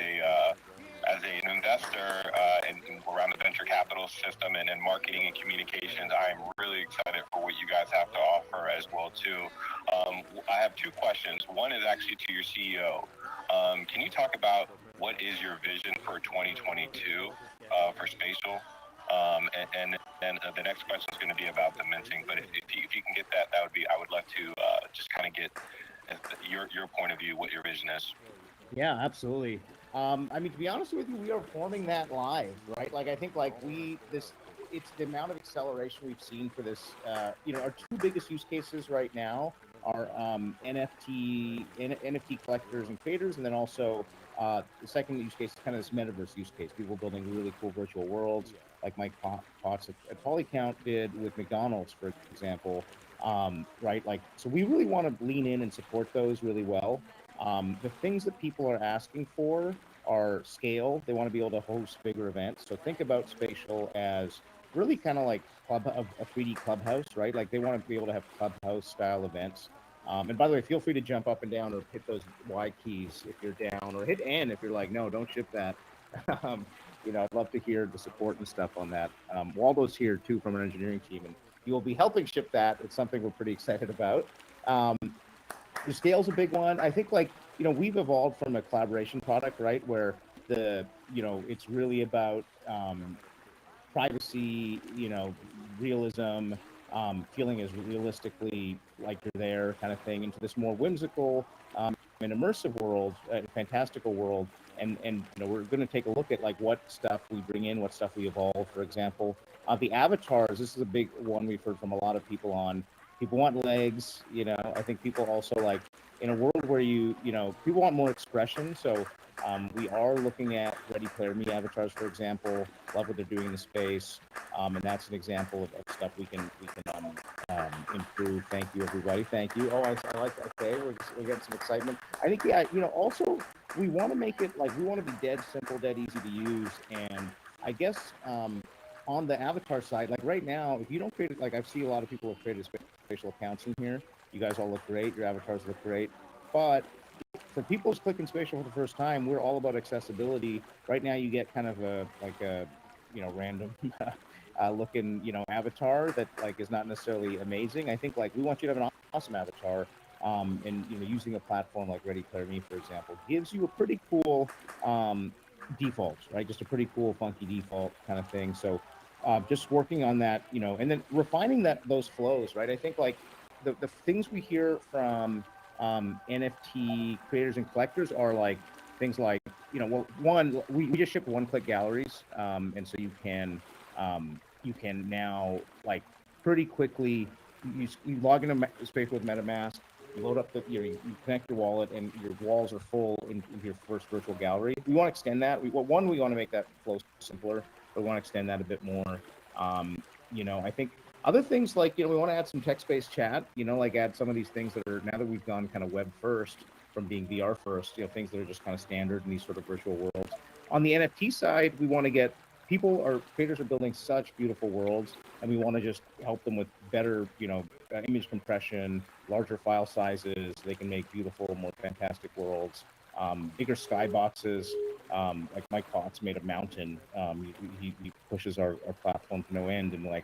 an investor and around the venture capital system and in marketing and communications, I am really excited for what you guys have to offer as well too. I have two questions. One is actually to your CEO. Can you talk about what is your vision for 2022 for Spatial? And then the next question is going to be about the minting. But if you can get that, I would love to just kind of get your point of view, what your vision is. Yeah, absolutely. I mean, to be honest with you, we are forming that live, right? Like, I think it's the amount of acceleration we've seen for this. Our two biggest use cases right now are NFT collectors and creators, and then also the second use case is kind of this metaverse use case. People building really cool virtual worlds, like Mike Potts at Polycount did with McDonald's, for example. Right? Like, so we really want to lean in and support those really well. The things that people are asking for are scale. They want to be able to host bigger events. So think about Spatial as really kind of like a 3D clubhouse, right? Like they want to be able to have clubhouse style events. And by the way, feel free to jump up and down or hit those Y keys if you're down, or hit N if you're like, no, don't ship that. I'd love to hear the support and stuff on that. Waldo's here too from our engineering team, and he will be helping ship that. It's something we're pretty excited about. The scale's a big one. I think we've evolved from a collaboration product, right? Where it's really about privacy, realism, feeling as realistically like you're there kind of thing, into this more whimsical and immersive world, fantastical world. And we're going to take a look at what stuff we bring in, what stuff we evolve. For example, the avatars, this is a big one we've heard from a lot of people on. People want legs, I think people also in a world where people want more expression. So we are looking at Ready Player Me avatars, for example. Love what they're doing in the space. And that's an example of stuff we can improve. Thank you, everybody. Thank you. Oh, I like that. Okay, we're getting some excitement. I think, also we want to make it we want to be dead simple, dead easy to use. And I guess on the avatar side, right now, if you don't create it, I see a lot of people have created Spatial accounts in here. You guys all look great. Your avatars look great. But for people who's clicking Spatial for the first time, we're all about accessibility. Right now, you get kind of a random looking avatar that is not necessarily amazing. I think we want you to have an awesome avatar. And using a platform like Ready Player Me, for example, gives you a pretty cool default, right? Just a pretty cool, funky default kind of thing. So just working on that, and then refining those flows, right? I think the things we hear from NFT creators and collectors are things one, we just ship one-click galleries, and so you can now pretty quickly you log into Spatial with MetaMask, you load up you connect your wallet, and your walls are full in your first virtual gallery. We want to extend that. We want to make that flow simpler, but we want to extend that a bit more. I think other things we want to add some text-based chat, add some of these things that are, now that we've gone kind of web first from being VR first, things that are just kind of standard in these sort of virtual worlds. On the NFT side, we want to get creators are building such beautiful worlds, and we want to just help them with better, image compression, larger file sizes. They can make beautiful, more fantastic worlds, bigger skyboxes. Like Mike Potts made a mountain. He pushes our platform to no end, and the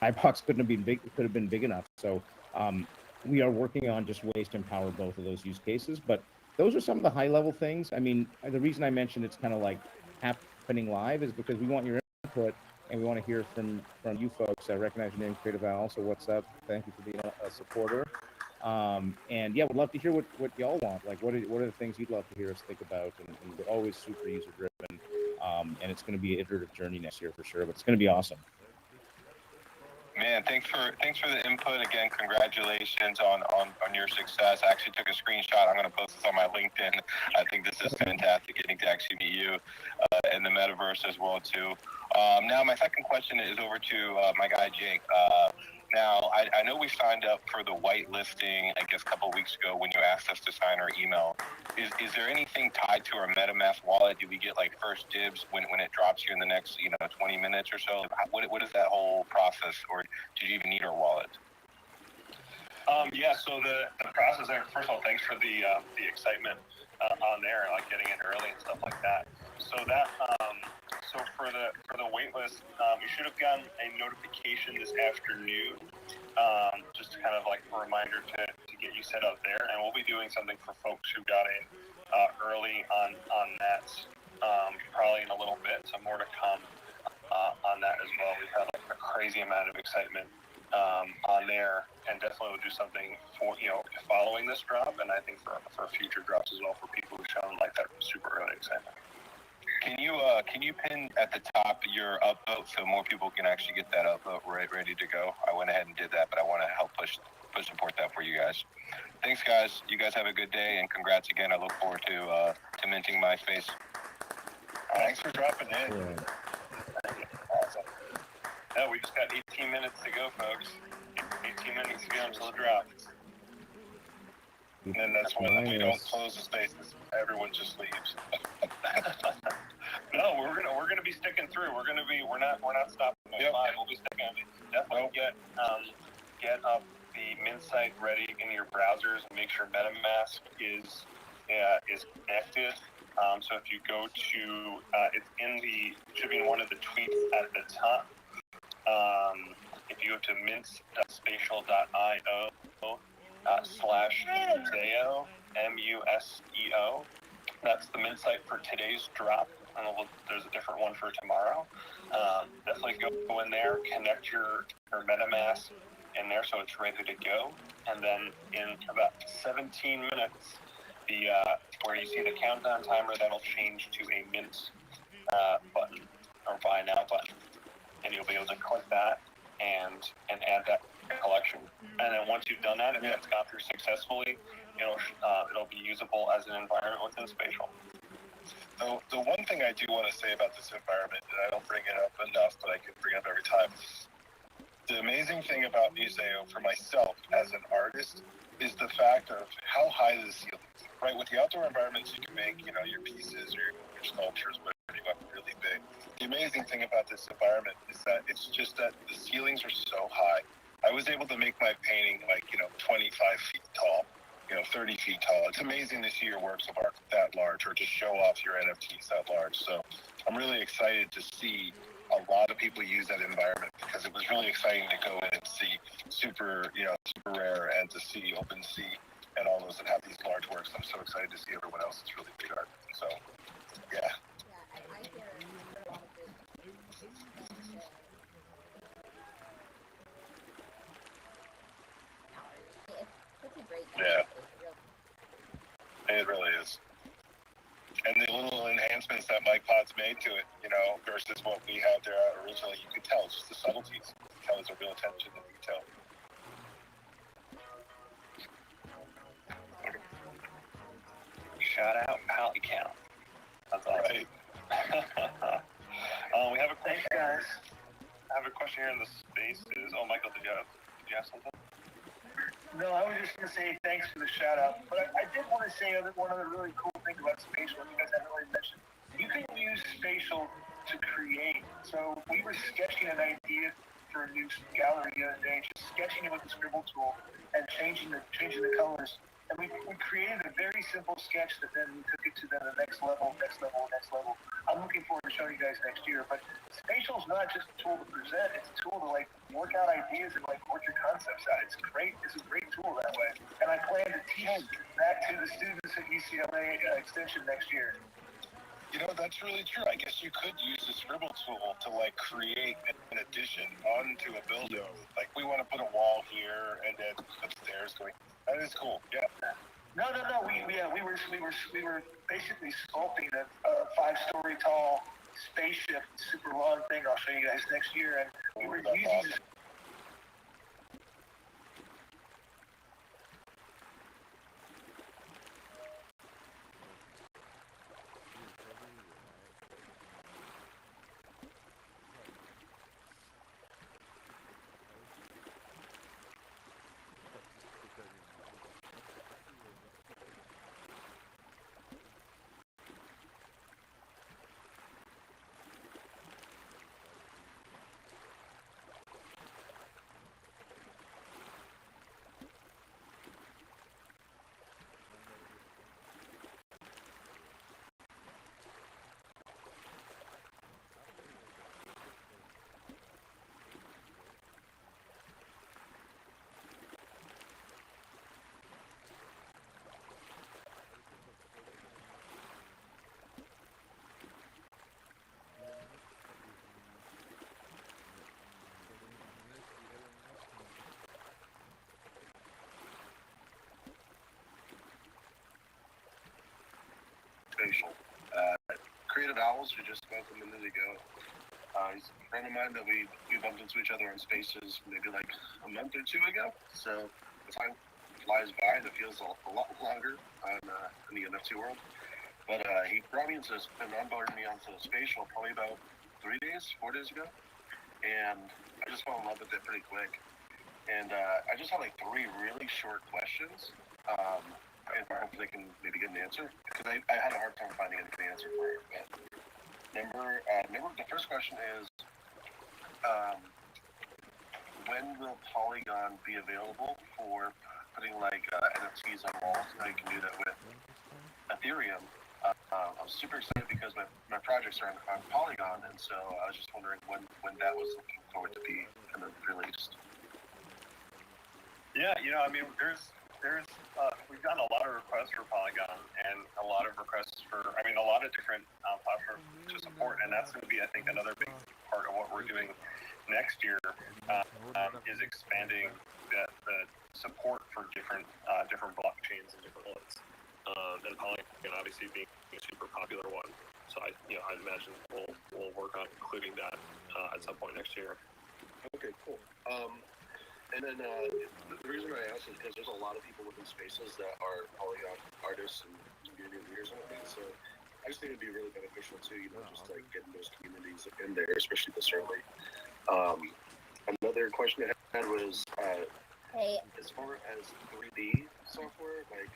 skybox couldn't have been big. It could have been big enough. So we are working on just ways to empower both of those use cases. But those are some of the high level things. I mean, the reason I mentioned it's kind of happening live is because we want your input and we want to hear from you folks. I recognize your name, Creative Al. So what's up? Thank you for being a supporter. And yeah, we'd love to hear what y'all want. Like, what are the things you'd love to hear us think about? And we're always super user driven. And it's going to be an iterative journey next year for sure, but it's going to be awesome. Man, thanks for the input. Again, congratulations on your success. I actually took a screenshot. I'm going to post this on my LinkedIn. I think this is fantastic, getting to actually meet you in the metaverse as well too. Now, my second question is over to my guy Jake. Now, I know we signed up for the whitelisting, I guess, a couple of weeks ago when you asked us to sign our email. Is there anything tied to our MetaMask wallet? Do we get like first dibs when it drops here in the next 20 minutes or so? What is that whole process, or did you even need our wallet? Yeah, so the process there, first of all, thanks for the excitement on there, like getting in early and stuff like that. So that so for the waitlist, you should have gotten a notification this afternoon, just kind of like a reminder to get you set up there. And we'll be doing something for folks who got in early on that, probably in a little bit. So more to come on that as well. We've had like a crazy amount of excitement on there, and definitely we'll do something for following this drop, and I think for future drops as well for people who've shown like that super early excitement. Can you pin at the top your upvote so more people can actually get that upvote ready to go? I went ahead and did that, but I want to help push support that for you guys. Thanks, guys. You guys have a good day, and congrats again. I look forward to minting my face. Thanks for dropping in. Yeah. Awesome. No, we just got 18 minutes to go, folks. 18 minutes to go until the drop. And then that's when we don't close the spaces. Everyone just leaves. No, we're gonna be sticking through. We're not stopping at 5. We'll be sticking. Definitely get up the Mint site ready in your browsers and make sure MetaMask is connected. So if you go to should be in one of the tweets at the top. If you go to mint.spatial.io /Museo, MUSEO, that's the Mint site for today's drop. There's a different one for tomorrow. Definitely go in there, connect your MetaMask in there so it's ready to go. And then in about 17 minutes, where you see the countdown timer, that'll change to a Mint button or Buy Now button. And you'll be able to click that and add that collection. And then once you've done that, if it's gone through successfully, it'll be usable as an environment within Spatial. The one thing I do want to say about this environment, and I don't bring it up enough, but I can bring it up every time. The amazing thing about Museo for myself as an artist is the fact of how high the ceilings. Right, with the outdoor environments, you can make your pieces or your sculptures, whatever you want, really big. The amazing thing about this environment is that it's just that the ceilings are so high. I was able to make my painting like 25 feet tall. 30 feet tall. It's amazing to see your works of art that large, or to show off your NFTs that large. So I'm really excited to see a lot of people use that environment, because it was really exciting to go in and see super rare, and to see OpenSea and all those that have these large works. I'm so excited to see everyone else's really big art. So, yeah. Yeah, it really is. And the little enhancements that Mike Potts made to it, versus what we had there originally, you could tell it's just the subtleties. You can tell there's a real attention to detail. Shout out Polygon. That's awesome. Right. We have a question. Thanks, guys. I have a question here in the spaces. Oh, Michael, did you have something? No, I was just going to say thanks for the shout out. But I did want to say one other really cool thing about Spatial you guys haven't really mentioned. You can use Spatial to create. So we were sketching an idea for a new gallery the other day, just sketching it with the scribble tool and changing the colors. And we created a very simple sketch that then we took it to the next level. I'm looking forward to showing you guys next year. But Spatial is not just a tool to present; it's a tool to work out ideas and work your concepts out. It's great. It's a great tool that way. And I plan to teach that to the students at UCLA Extension next year. You know, that's really true. I guess you could use the scribble tool to like create an addition onto a building. Like we want to put a wall here and then upstairs going. That is cool. Yeah. No. We were basically sculpting a 5-story tall spaceship, super long thing. I'll show you guys next year, and we were That's using. awesome. Spatial. Creative Owls, who just spoke a minute ago. He's a friend of mine that we bumped into each other in spaces maybe like a month or two ago. So the time flies by and it feels a lot longer in the NFT world. But he brought me into and onboarded me onto Spatial probably about 4 days ago. And I just fell in love with it pretty quick. And I just had like 3 really short questions. And hopefully I can maybe get an answer, because I had a hard time finding a good answer for it. But the first question is, when will Polygon be available for putting like NFTs on walls? How you can do that with Ethereum. I'm super excited because my projects are on Polygon, and so I was just wondering when that was looking forward to be kind of released. Yeah, I mean, we've gotten a lot of requests for Polygon and a lot of requests for, a lot of different platforms to support, and that's going to be, I think, another big part of what we're doing next year is expanding the support for different blockchains and different wallets. And Polygon obviously being a super popular one, so I'd imagine we'll work on including that at some point next year. Okay, cool. And then the reason I ask is because there's a lot of people within spaces that are Polygon artists and community leaders and everything. So I just think it'd be really beneficial too, just like getting those communities in there, especially this early. Another question I had was, as far as 3D software, like,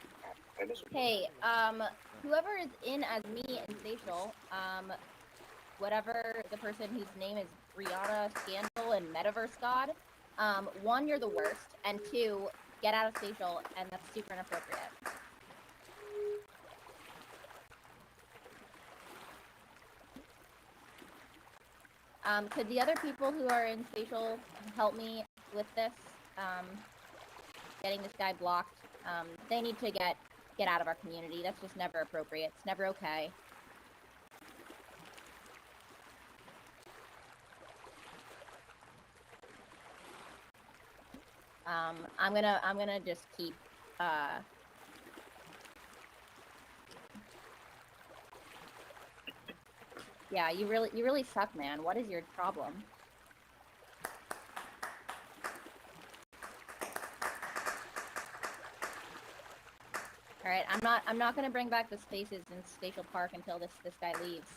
whoever is in as me in Spatial, whatever the person whose name is Brianna Scandal and Metaverse God. 1, you're the worst, and 2, get out of Spatial, and that's super inappropriate. Could the other people who are in Spatial help me with this? Getting this guy blocked. They need to get out of our community. That's just never appropriate. It's never okay. I'm gonna just keep yeah, you really suck, man. What is your problem? All right, I'm not gonna bring back the spaces in Spatial Park until this guy leaves.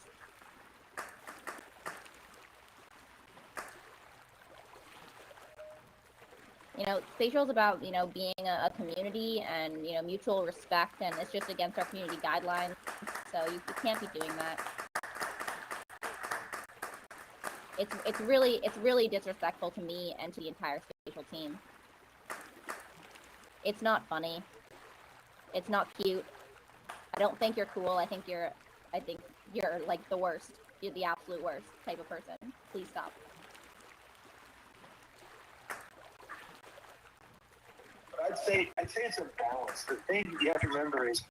Spatial's about, being a community and, mutual respect, and it's just against our community guidelines, so you can't be doing that. It's really disrespectful to me and to the entire Spatial team. It's not funny. It's not cute. I don't think you're cool. I think you're like the worst. You're the absolute worst type of person. Please stop. I'd say it's a balance. The thing you have to remember is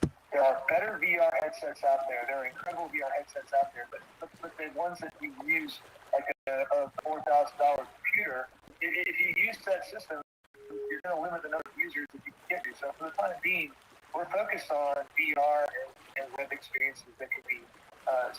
better VR headsets out there. There are incredible VR headsets out there, but the ones that you use, like a $4,000 computer, if you use that system, you're going to limit the number of users that you can get to. So for the time being, we're focused on VR and web experiences that can be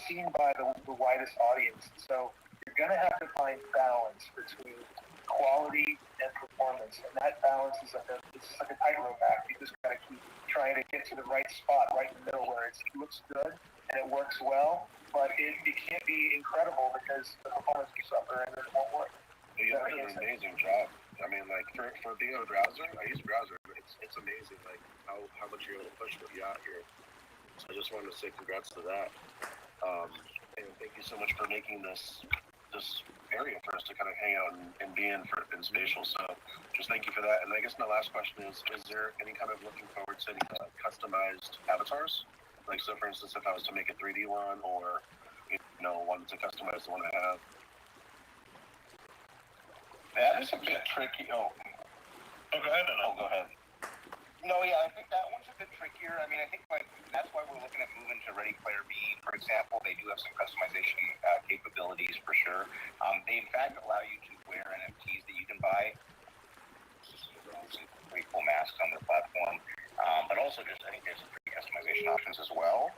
seen by the widest audience. So you're going to have to find balance between quality and performance, and that balance is like a tightrope act. You just got to keep trying to get to the right spot, right in the middle, where it looks good and it works well, but it can't be incredible because the performance can suffer and it won't work. You did an amazing job. I mean, like for being a browser, I use browser. It's amazing, like how much you're able to push what you got here. So I just wanted to say congrats to that. And thank you so much for making this area for us to kind of hang out and be in Spatial. So just thank you for that. And I guess my last question is there any kind of looking forward to any customized avatars? Like, so for instance, if I was to make a 3D one or, wanted to customize the one I have. That is a bit tricky. Go ahead. Go ahead. No, yeah, I think that one's a bit trickier. I mean, I think that's why we're looking at moving to Ready Player B. For example, they do have some customization capabilities for sure. They in fact allow you to wear NFTs that you can buy. Some pretty cool masks on their platform, but also just I think there's some free customization options as well.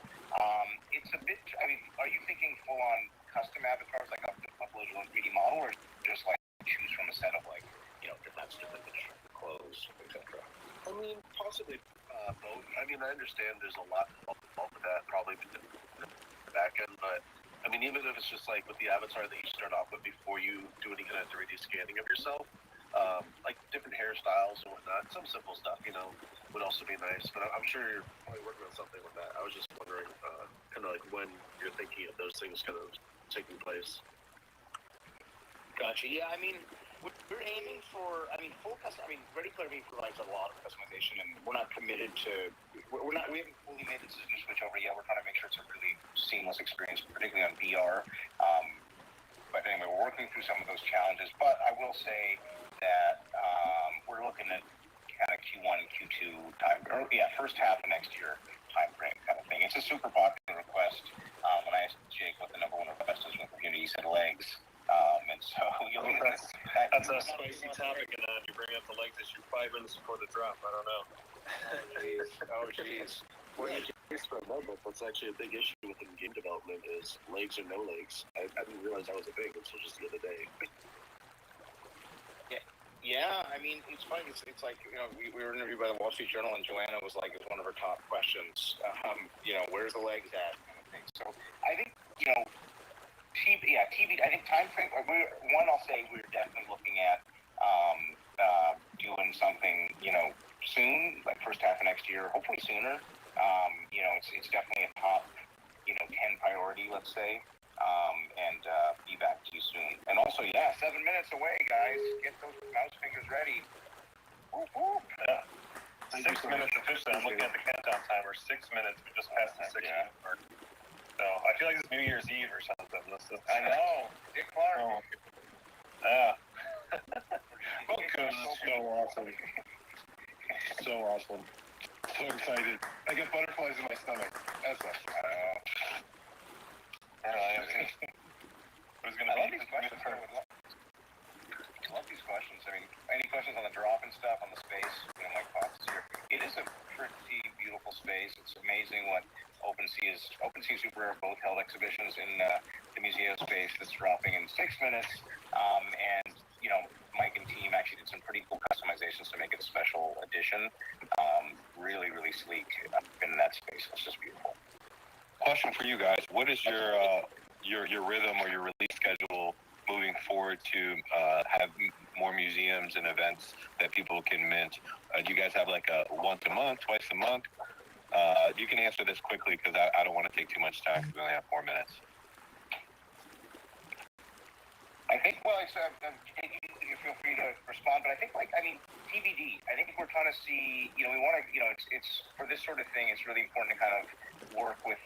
It's a bit. I mean, are you thinking full on custom avatars like upload your own 3D model, or just like choose from a set of that's different clothes, etc. I mean, possibly both. I mean, I understand there's a lot involved with that, probably the back end, but I mean, even if it's just like with the avatar that you start off with before you do any kind of 3D scanning of yourself, like different hairstyles and whatnot, some simple stuff, would also be nice. But I'm sure you're probably working on something with that. I was just wondering, kind of like when you're thinking of those things kind of taking place. Gotcha. Yeah, I mean, we're aiming for, full custom. Ready Player B provides a lot of customization, and we're not committed to. We haven't fully made the decision to switch over yet. We're trying to make sure it's a really seamless experience, particularly on VR. But anyway, we're working through some of those challenges. But I will say that we're looking at kind of Q1 and Q2 time, first half of next year time frame kind of thing. It's a super popular request. When I asked Jake what the number one request is from the community, he said legs. And so you'll get that's a spicy topic, and you bring up the legs issue 5 minutes before the drop. I don't know. Oh, jeez. Well, just for a moment, that's actually a big issue within game development is legs or no legs. I didn't realize that was a thing until just the other day. Yeah, I mean, it's funny. It's like, we were interviewed by the Wall Street Journal, and Joanna was like, it's one of her top questions. Where's the legs at? Kind of thing. So I think, TV. I think time frame. I'll say we're definitely looking at doing something, soon, like first half of next year, hopefully sooner. It's definitely a top, 10 priority, let's say. And be back to you soon. And also, 7 minutes away, guys. Get those mouse fingers ready. Whoop, whoop. Yeah. 6 minutes officially. I'm looking at the countdown timer. 6 minutes. We just passed the 6-minute mark. So I feel like it's New Year's Eve or something. I know. Dick Clark. Oh. Yeah. Okay, so awesome. So awesome. So excited. I get butterflies in my stomach. That's I love these questions. I love these questions. I mean, any questions on the drop and stuff, on the space? My thoughts here. It is a pretty beautiful space. It's amazing what OpenSea and Super Rare both held exhibitions in the museum space that's dropping in 6 minutes. And Mike and team actually did some pretty cool customizations to make it a special edition. Really, really sleek in that space. It's just beautiful. Question for you guys: what is your rhythm or your release schedule moving forward to have more museums and events that people can mint? Do you guys have like a once a month, twice a month? You can answer this quickly because I don't want to take too much time because we only have 4 minutes. I think, you feel free to respond, but I think, TBD. I think we're trying to see, we want to, it's for this sort of thing, it's really important to kind of work with,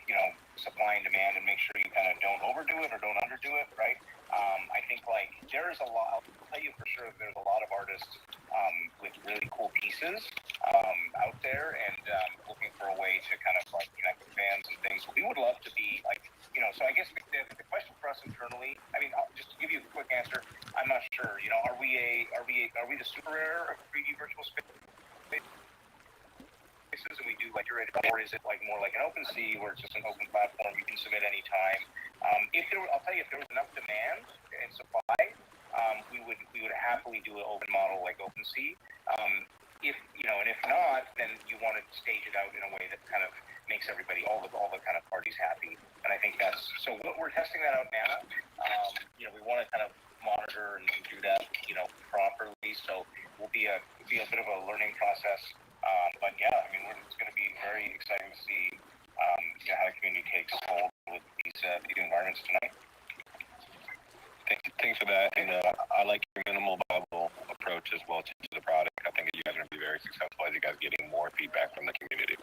supply and demand and make sure you kind of don't overdo it or don't underdo it, right? I think, there is a lot, I'll tell you for sure, there's a lot of artists with really cool pieces out there and looking for a way to kind of, connect with fans and things. we the super rare of 3D virtual spaces, and we do like curated, or is it like more like an OpenSea where it's just an open platform you can submit anytime? I'll tell you, if there was enough demand and supply, we would happily do an open model like OpenSea. If not, then you want to stage it out in a way that kind of makes everybody, all the kind of parties happy. And I think that's, so we're testing that out now. We want to kind of monitor and do that, properly. So it will be a bit of a learning process. But yeah, I mean, it's going to be very exciting to see, how the community takes hold with these environments tonight. Thanks for that, and I like your minimal bubble approach as well to the product. I think you guys are going to be very successful as you guys getting more feedback from the community.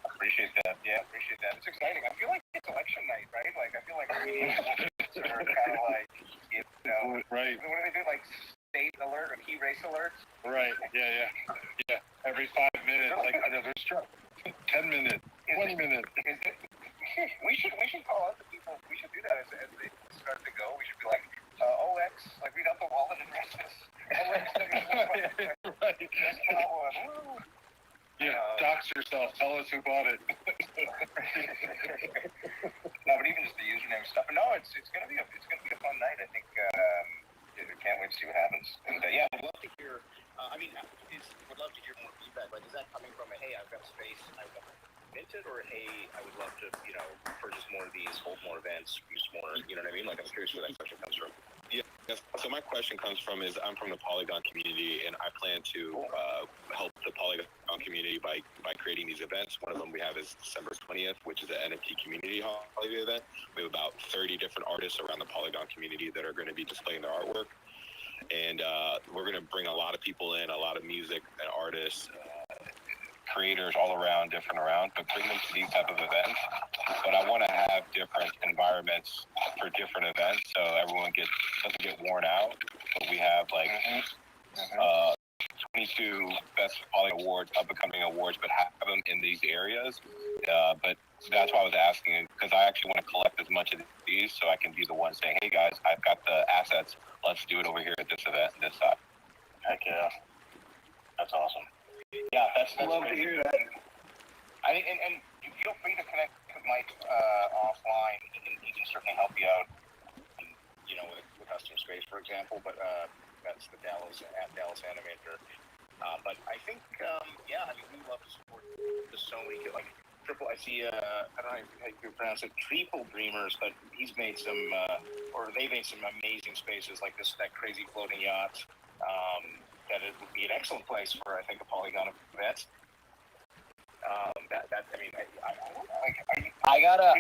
Appreciate that. Yeah, appreciate that. It's exciting. I feel like it's election night, right? Like, I feel like we are kind of like, right. What do they do? Like state alert or key race alerts? Right. Yeah. Every 5 minutes, like another struck. 10 minutes, 20 minutes. We should call out the people. We should do that as they start to go. We should be like, OX, like read out the wallet addresses. Right. Yeah, dox yourself. Tell us who bought it. No, but even just the username stuff. But no, it's gonna be a fun night. I think. Can't wait to see what happens. And yeah, I'd love to hear. Would love to hear more feedback. Like, is that coming from a hey, I've got a space, I've got minted, or hey, I would love to, purchase more of these, hold more events, use more. You know what I mean? Like, I'm curious where that question comes from. Yeah. So my question comes from I'm from the Polygon community, and I plan to help the Polygon community by creating these events. One of them we have is December 20th, which is the NFT community holiday event. We have about 30 different artists around the Polygon community that are going to be displaying their artwork. And we're going to bring a lot of people in, a lot of music and artists, creators all around, but bring them to these type of events. But I want to have different environments for different events, so everyone doesn't get worn out. But we have 22 Best Poly Awards, up-and-coming awards, but have them in these areas. But that's why I was asking, because I actually want to collect as much of these so I can be the one saying, hey guys, I've got the assets. Let's do it over here at this event, this side. Heck yeah. That's awesome. Yeah, that's love to hear that. And you feel free to connect with Mike offline. He can certainly help you out, with custom space, for example. But that's the Dallas Animator. But I think, we love to support the Sony. Like Triple, I see. I don't know how you pronounce it. Triple Dreamers, but he's made some, or they made some amazing spaces like that crazy floating yacht. That it would be an excellent place for, I think, a Polygon event. I gotta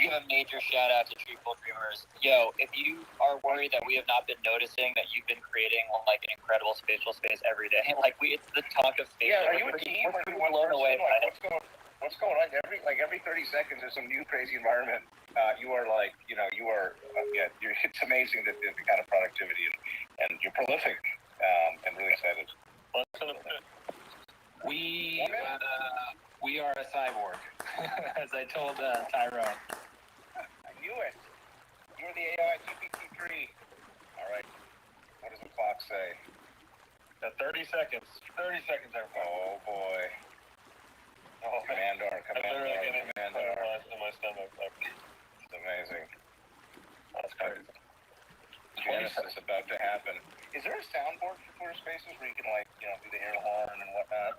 give a major shout out to Triple Dreamers. Yo, if you are worried that we have not been noticing that you've been creating like an incredible spatial space every day, it's the talk of spatial. Yeah, are you a team? We're blown away by it. What's going on? Every 30 seconds there's some new crazy environment. You are it's amazing that the kind of productivity and you're prolific. And really excited. We are a cyborg, as I told Tyrone. I knew it. You're the AI GPT-3. All right. What does the clock say? 30 seconds. 30 seconds, everybody. Oh boy. Oh, Commander. In my stomach. It's amazing. That's crazy. Genesis is about to happen. Is there a soundboard for Twitter Spaces where you can do the air horn and whatnot?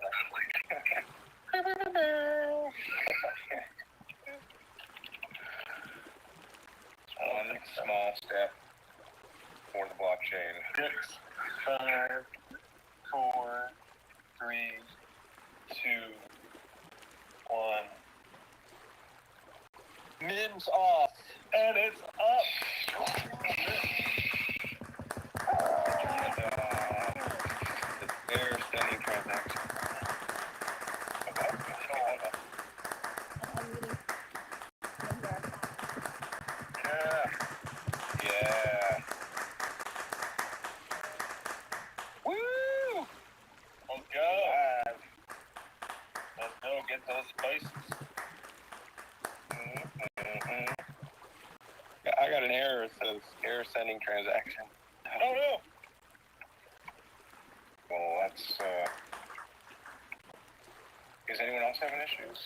One small step for the blockchain. 6, 5, 4, 3, 2, 1. Min's off, and it's up. Air sending transaction. Yeah. Woo! Let's go. Let's go get those spices. I got an error. It says error sending transaction. Oh no. Is anyone else having issues?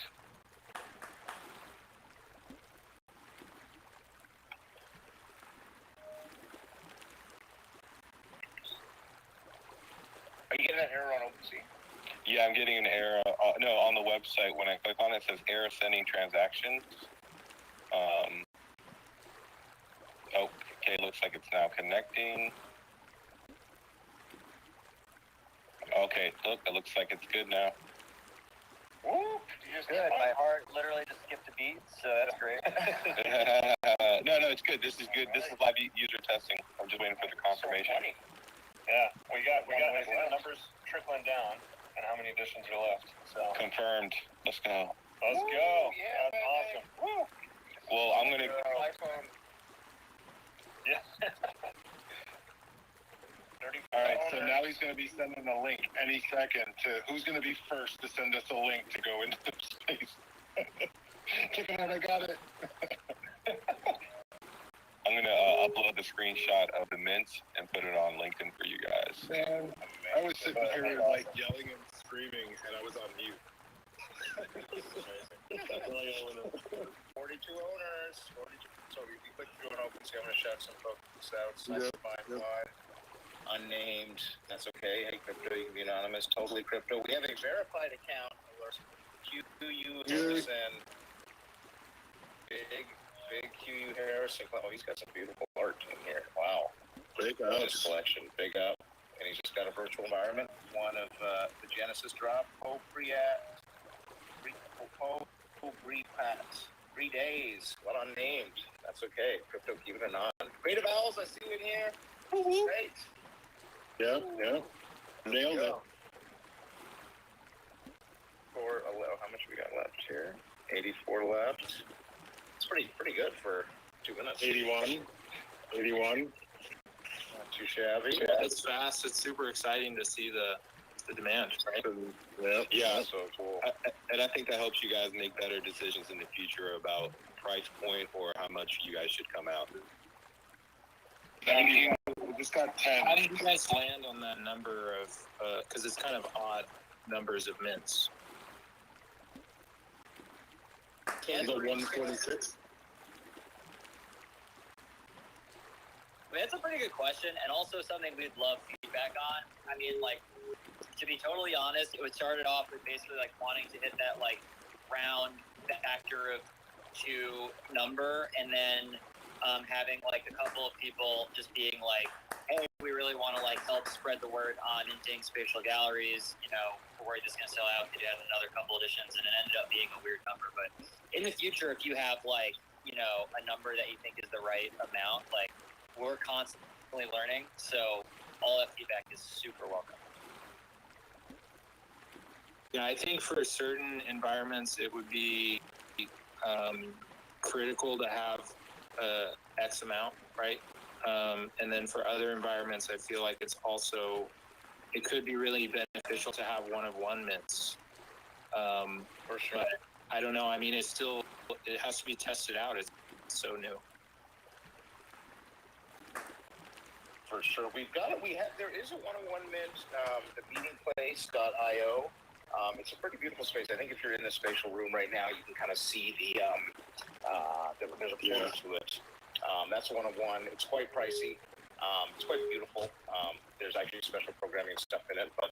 Are you getting an error on OpenSea? Yeah, I'm getting an error. No, on the website, when I click on it, it says error sending transactions. Okay, looks like it's now connecting. Okay, look, it looks like it's good now. Woo! Good. My heart literally just skipped a beat, so that's great. No, it's good. This is good. This is live user testing. I'm just waiting for the confirmation. Yeah, we got I see the numbers trickling down and how many editions are left. So Confirmed. Let's go. Let's go. Yeah, that's awesome. Woo! Well, I'm gonna. iPhone. Yeah. All right, so now he's going to be sending a link any second to who's going to be first to send us a link to go into the space. Check it out, I got it. I'm gonna upload the screenshot of the mint and put it on LinkedIn for you guys. Man, I was sitting here like yelling and screaming, and I was on mute. 42 owners. 42. So if you click through an OpenSea, I'm going to shout some folks out. Yep. Unnamed. That's okay. Hey, crypto, you can be anonymous. Totally crypto. We have a verified account. QU Harrison. Big QU Harrison. Oh, he's got some beautiful art in here. Wow. Big up. His collection. Big up. And he's just got a virtual environment. One of the Genesis Drop. Pats. 3 days. Well, unnamed. That's okay. Crypto, keep it on. Creative Owls, I see you in here. Great. Yeah. Nailed it. How much we got left here? 84 left. It's pretty good for 2 minutes. 81. Not too shabby. Yeah, it's fast. It's super exciting to see the demand, right? Yeah. So cool. And I think that helps you guys make better decisions in the future about price point or how much you guys should come out. We just got 10. How did you guys land on that number of, because it's kind of odd numbers of mints? The 146. I mean, that's a pretty good question, and also something we'd love feedback on. I mean, like, to be totally honest, it started off with basically like wanting to hit that like round factor of 2 number, and then having like a couple of people just being like, hey, we really want to like help spread the word on minting spatial galleries. You know, we're worried this is going to sell out. Could you have another couple editions? And it ended up being a weird number. But in the future, if you have like, you know, a number that you think is the right amount, like, we're constantly learning. So all that feedback is super welcome. Yeah, I think for certain environments, it would be critical to have X amount, right? And then for other environments, I feel like it could be really beneficial to have one-of-one mints. For sure. But I don't know. I mean, it has to be tested out. It's so new. For sure. There is a one-on-one mint, the meetingplace.io. It's a pretty beautiful space. I think if you're in the spatial room right now, you can kind of see there's a portal to it. That's one-on-one. It's quite pricey. It's quite beautiful. There's actually special programming stuff in it, but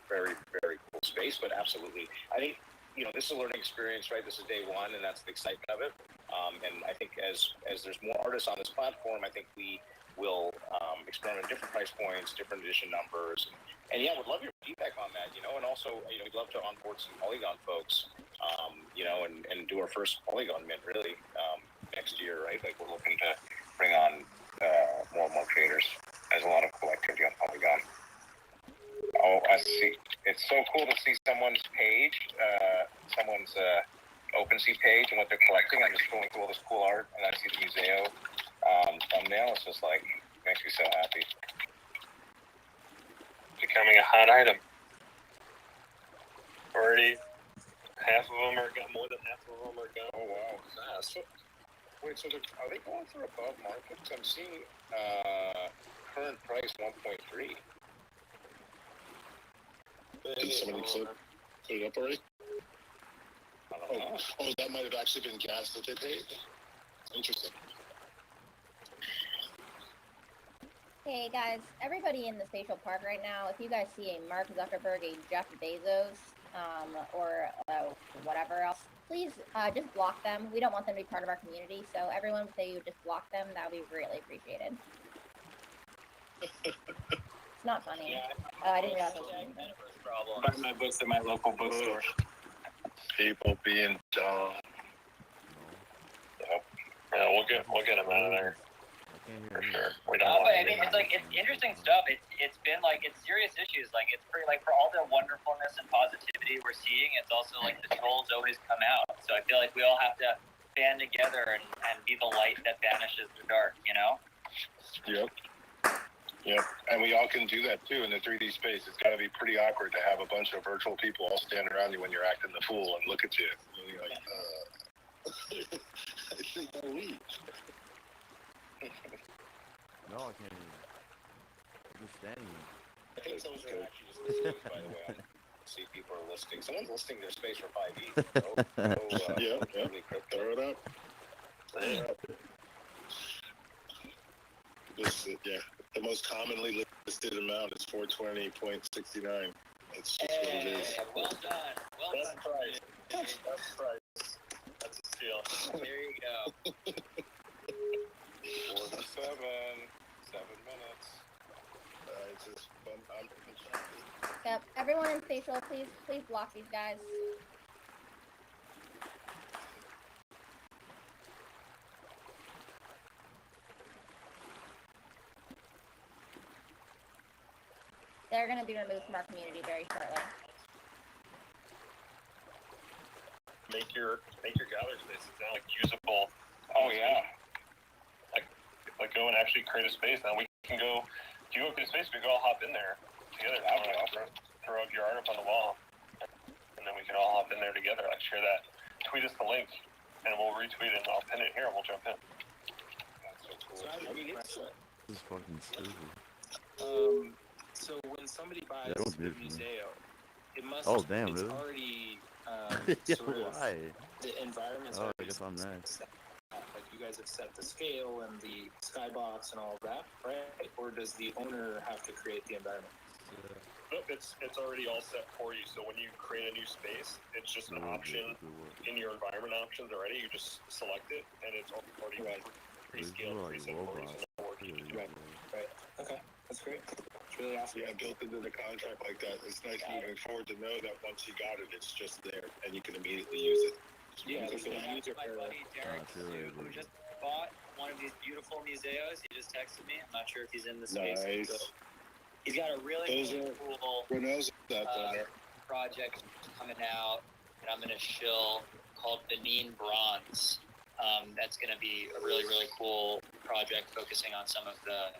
very, very cool space. But absolutely, I think, you know, this is a learning experience, right? This is day one, and that's the excitement of it. And I think as there's more artists on this platform, I think we will experiment with different price points, different edition numbers, and yeah, would love your feedback on that, you know, and also, you know, we'd love to onboard some Polygon folks, you know, and do our first Polygon mint really next year, right? Like, we're looking to bring on more and more creators. There's a lot of cool activity on Polygon. Oh, I see. It's so cool to see someone's page, someone's OpenSea page and what they're collecting. I'm just going through all this cool art, and I see the Museo thumbnail. It's just like, makes me so happy. Becoming a hot item. Already, more than half of them are gone. Oh wow, fast. Wait, so are they going for above market? I'm seeing current price 1.3. Did somebody put it up already? Oh, that might have actually been gas that they paid. Interesting. Hey guys, everybody in the spatial park right now, if you guys see a Mark Zuckerberg, a Jeff Bezos, or whatever else, please just block them. We don't want them to be part of our community, so everyone, if you just block them, that would be greatly appreciated. It's not funny. I didn't realize it was funny. Buy my books at my local bookstore. People being dumb. Yep. Yeah, we'll get them out of there. For sure. We don't But want I mean, it's like, it's interesting stuff. It's been like, it's serious issues. Like, it's pretty, like, for all the wonderfulness and positivity we're seeing, it's also like the trolls always come out. So I feel like we all have to band together and be the light that banishes the dark, you know? Yep. Yep. And we all can do that too in the 3D space. It's got to be pretty awkward to have a bunch of virtual people all stand around you when you're acting the fool and look at you. And you're like, I think I'll leave. No, I can't even. I'm just standing here. I think those are actually just listings, by the way. I see people are listing. Someone's listing their space for 5 ETH. Yeah. Throw it up. This is, the most commonly listed amount is 420.69. It's just what it is. Well done. Well That's done. price. That's price. That's a steal. There you go. 47, 7 minutes. I'm Yep, everyone in spatial, please block these guys. They're going to be removed from our community very shortly. make your gallery spaces now like usable. Oh yeah. Like go and actually create a space. Now we can go. If you go create a space, we can all hop in there together. Throw up your art up on the wall, and then we can all hop in there together. Like share that. Tweet us the link, and we'll retweet it. And I'll pin it here, and we'll jump in. That's so cool. So I have a question. This is fucking stupid. So when somebody buys That was the good for me. museo, it must. Oh, damn, it's really? already Yeah, sort of why? the environment's Oh, I already guess I'm next. set. Like you guys have set the scale and the skybox and all of that, right? Or does the owner have to create the environment? Nope, it's already all set for you. So when you create a new space, it's just an option in your environment options already. You just select it, and it's already pre-scaled, preset for you. So no work you can do. Right. Okay, that's great. It's really awesome. Yeah, built into the contract like that. It's nice moving forward to know that once you got it, it's just there and you can immediately use it. Yeah, there's a user My buddy Derek Sue, who just bought one of these beautiful museos. He just texted me. I'm not sure if he's in the space. Nice. So he's got a really cool project coming out that I'm going to shill called Benin Bronze. That's going to be a really, really cool project focusing on some of the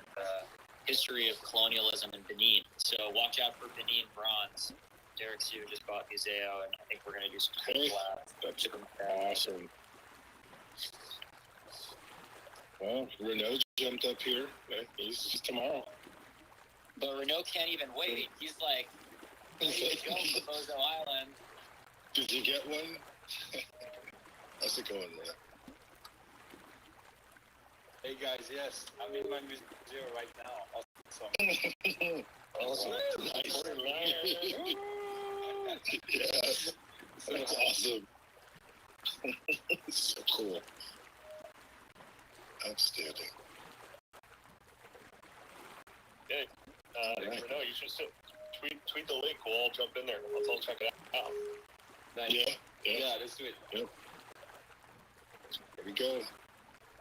history of colonialism in Benin. So watch out for Benin Bronze. Derek Sue just bought Museo, and I think we're going to do some cool That's awesome. Well, Renault jumped up here. He's tomorrow. But Renault can't even wait. He's like, ready to go to Bozo Island. Did you get one? How's it going, man? Hey guys, yes, I'm in my museum right now. Awesome. Nice. Yes. That's awesome. So cool. Outstanding. Okay. Renault, you should tweet the link. We'll all jump in there. Let's all check it out. Nice. Yeah, let's do it. Yep. Here we go.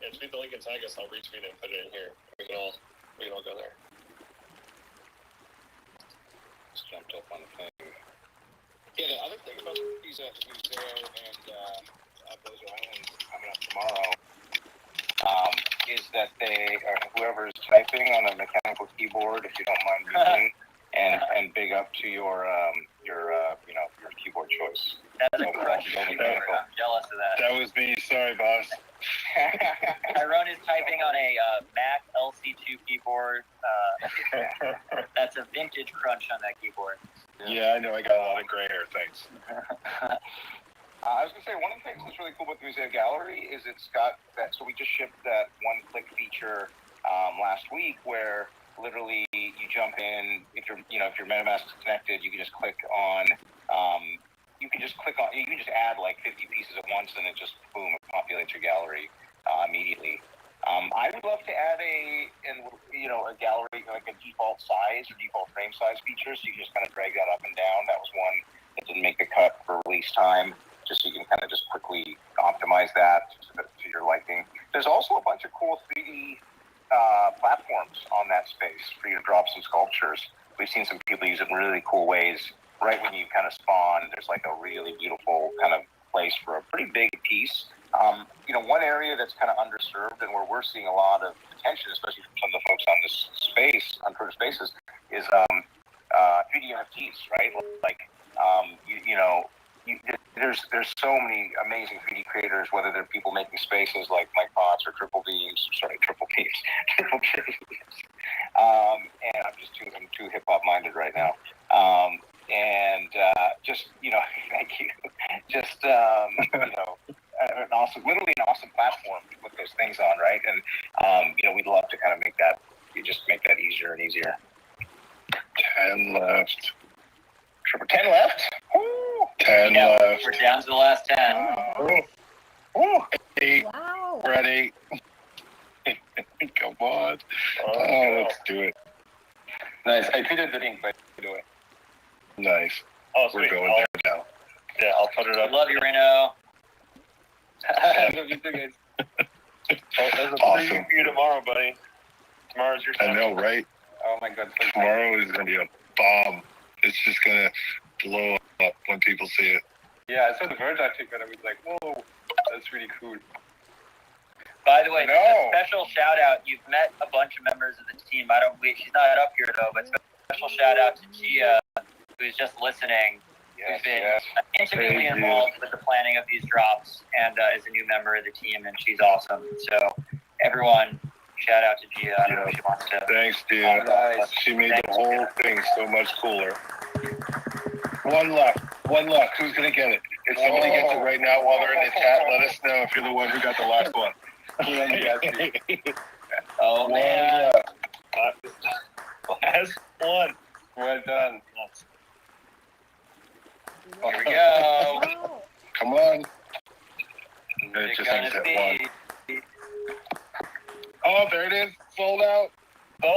Yeah, tweet the link and tag us. I'll retweet it and put it in here. We can all go there. Just jumped up on the thing. Yeah, the other thing about these museo and Bozo Island coming up tomorrow is that they, whoever's typing on a mechanical keyboard, if you don't mind reading, and big up to your keyboard choice. That's a crush keyboard. I'm jealous of that. That was me. Sorry, boss. Tyrone is typing on a Mac LC2 keyboard. That's a vintage crunch on that keyboard. Yeah, I know. I got a lot of gray hair. Thanks. I was gonna say one of the things that's really cool about the Museum Gallery is it's got that. So we just shipped that one-click feature last week, where literally you jump in. If your MetaMask is connected, you can just click on. You can just add like 50 pieces at once, and it just boom, it populates your gallery immediately. I would love to add a gallery like a default size or default frame size feature, so you can just kind of drag that up and down. That was one that didn't make the cut for release time. Just so you can kind of just quickly optimize that to your liking. There's also a bunch of cool 3D platforms on that space for you to drop some sculptures. We've seen some people use it in really cool ways. Right when you kind of spawn, there's like a really beautiful kind of place for a pretty big piece. One area that's kind of underserved and where we're seeing a lot of attention, especially from some of the folks on this space, on Twitter Spaces, is 3D NFTs, right? Like, there's so many amazing 3D creators, whether they're people making spaces like Mike Potts or Triple Beams. And I'm too hip hop minded right now. Thank you. Literally an awesome platform to put those things on, right? And we'd love to kind of make that easier and easier. 10 left. 10 left? Woo! 10 left. We're down to the last 10. Ooh. 8. Wow. We're at 8. Come on. Let's do it. Nice. I tweeted the link, by the way. Nice. Oh, we're going there now. Yeah, I'll put it up. Love you, Reno. Love you too, guys. There's a Awesome. preview for you tomorrow, buddy. Tomorrow's your I know, right? Oh my God. Tomorrow is going to be a bomb. It's just going to blow up when people see it. Yeah, I saw the Verge article and I was like, whoa, that's really cool. By the way, just a special shout out. You've met a bunch of members of the team. She's not up here though, but special shout out to Gia, who's just listening, who's been intimately involved with the planning of these drops and is a new member of the team, and she's awesome. So everyone, shout out to Gia. I don't know if she wants to. Thanks, Gia. She made the whole thing so much cooler. One luck. Who's going to get it? If somebody gets it right now while they're in the chat, let us know if you're the one who got the last one. Oh, man. Last one. We're done. Here we go. Come on. It just hangs at 1. Oh, there it is. Sold out. 0.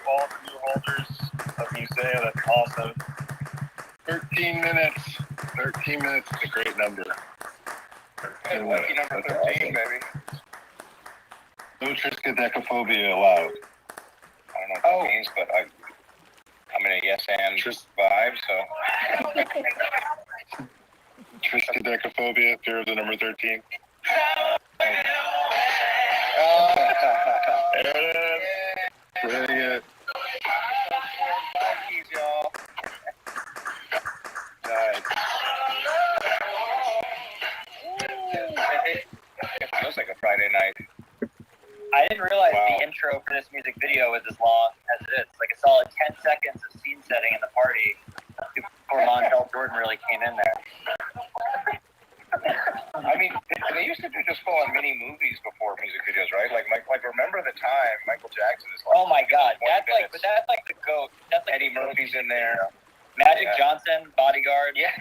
All the new holders of Museo, that's awesome. 13 minutes. 13 minutes is a great number. Lucky number 13, baby. No triskaidekaphobia allowed. I don't know what that means, but I'm in a yes and vibe, so. Triskaidekaphobia, fear of the number 13. There it is. Bring it. Nice. It feels like a Friday night. I didn't realize the intro for this music video was as long as it is. Like a solid 10 seconds of scene setting in the party before Montel Jordan really came in there. I mean, they used to do just full on mini movies before music videos, right? Like remember the time Michael Jackson is like. Oh my God, that's like the GOAT. That's like Eddie Murphy's in there. Magic Johnson, Bodyguard. Yeah.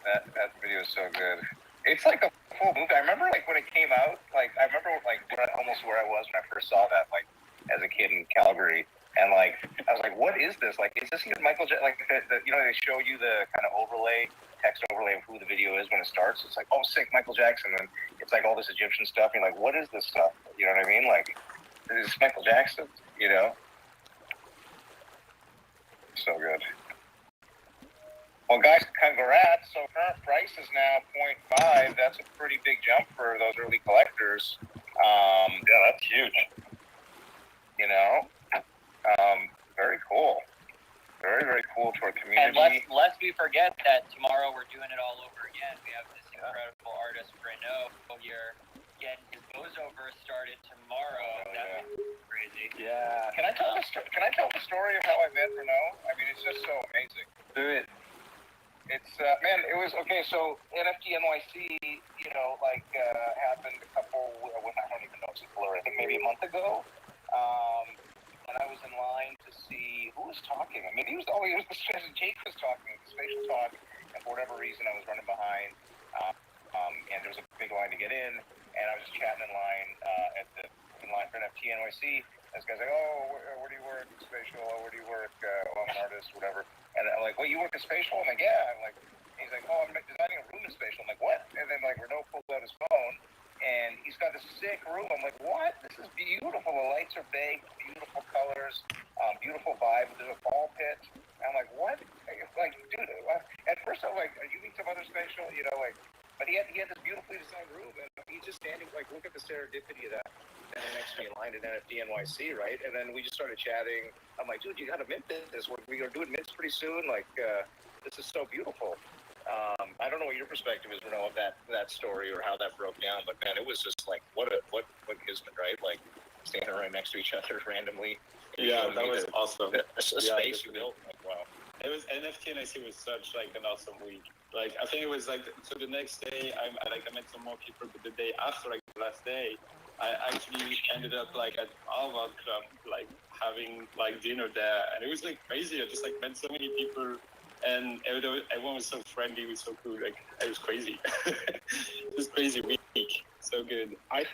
that video is so good. It's like a full movie. I remember like when it came out. Almost where I was when I first saw that, like as a kid in Calgary. And like, I was like, what is this? Like, is this even Michael Jackson? Like, they show you the kind of text overlay of who the video is when it starts. It's like, oh, sick, Michael Jackson. And it's like all this Egyptian stuff. And you're like, what is this stuff? You know what I mean? Like, this is Michael Jackson, you know? So good. Well, guys, congrats. So current price is now 0.5. That's a pretty big jump for those early collectors. Yeah, that's huge. you know. Very cool. Very, very cool to our community. And lest we forget that tomorrow we're doing it all over again. We have this incredible artist, Renaud, here getting his voiceover started tomorrow. That's crazy. Yeah. Can I tell the story of how I met Renaud? I mean, it's just so amazing. Do it. It's man, it was okay. So NFT NYC, you know, like happened a couple. I don't even know, it's a blur. I think maybe a month ago. And I was in line to see who was talking. I mean, it was Jake was talking, the Spatial talk, and for whatever reason, I was running behind. And there was a big line to get in, and I was just chatting in line in line for NFT NYC. And this guy's like, "Oh, where do you work, Spatial? Oh, where do you work? Oh, I'm an artist, whatever." And I'm like, "Well, you work at Spatial?" I'm like, "Yeah." I'm like, he's like, "Oh, I'm designing a room in Spatial." I'm like, "What?" And then like Renaud pulls out his phone, and he's got this sick room. I'm like, "What? This is beautiful. The lights are baked, beautiful colors, beautiful vibe. There's a ball pit." I'm like, "What?" Like, dude. At first, I'm like, "Are you in some other Spatial?" You know, like. But he had this beautifully designed room, and he's just standing, like, look at the serendipity of that. And next to me in line at NFT NYC, right? And then we just started chatting. I'm like, "Dude, you got to mint this. We're going to do it mints pretty soon. Like, this is so beautiful." I don't know what your perspective is, Renaud, of that story or how that broke down, but man, it was just like, what kismet, right? Like, standing right next to each other randomly. Yeah, that was awesome. A space you built. Like, wow. It was NFT NYC was such like an awesome week. Like I think it was like so the next day I met some more people, but the day after, like the last day, I actually ended up like at Alva Club, like having like dinner there, and it was like crazy. I just like met so many people, and everyone was so friendly, it was so cool. Like it was crazy. It was crazy week, so good. I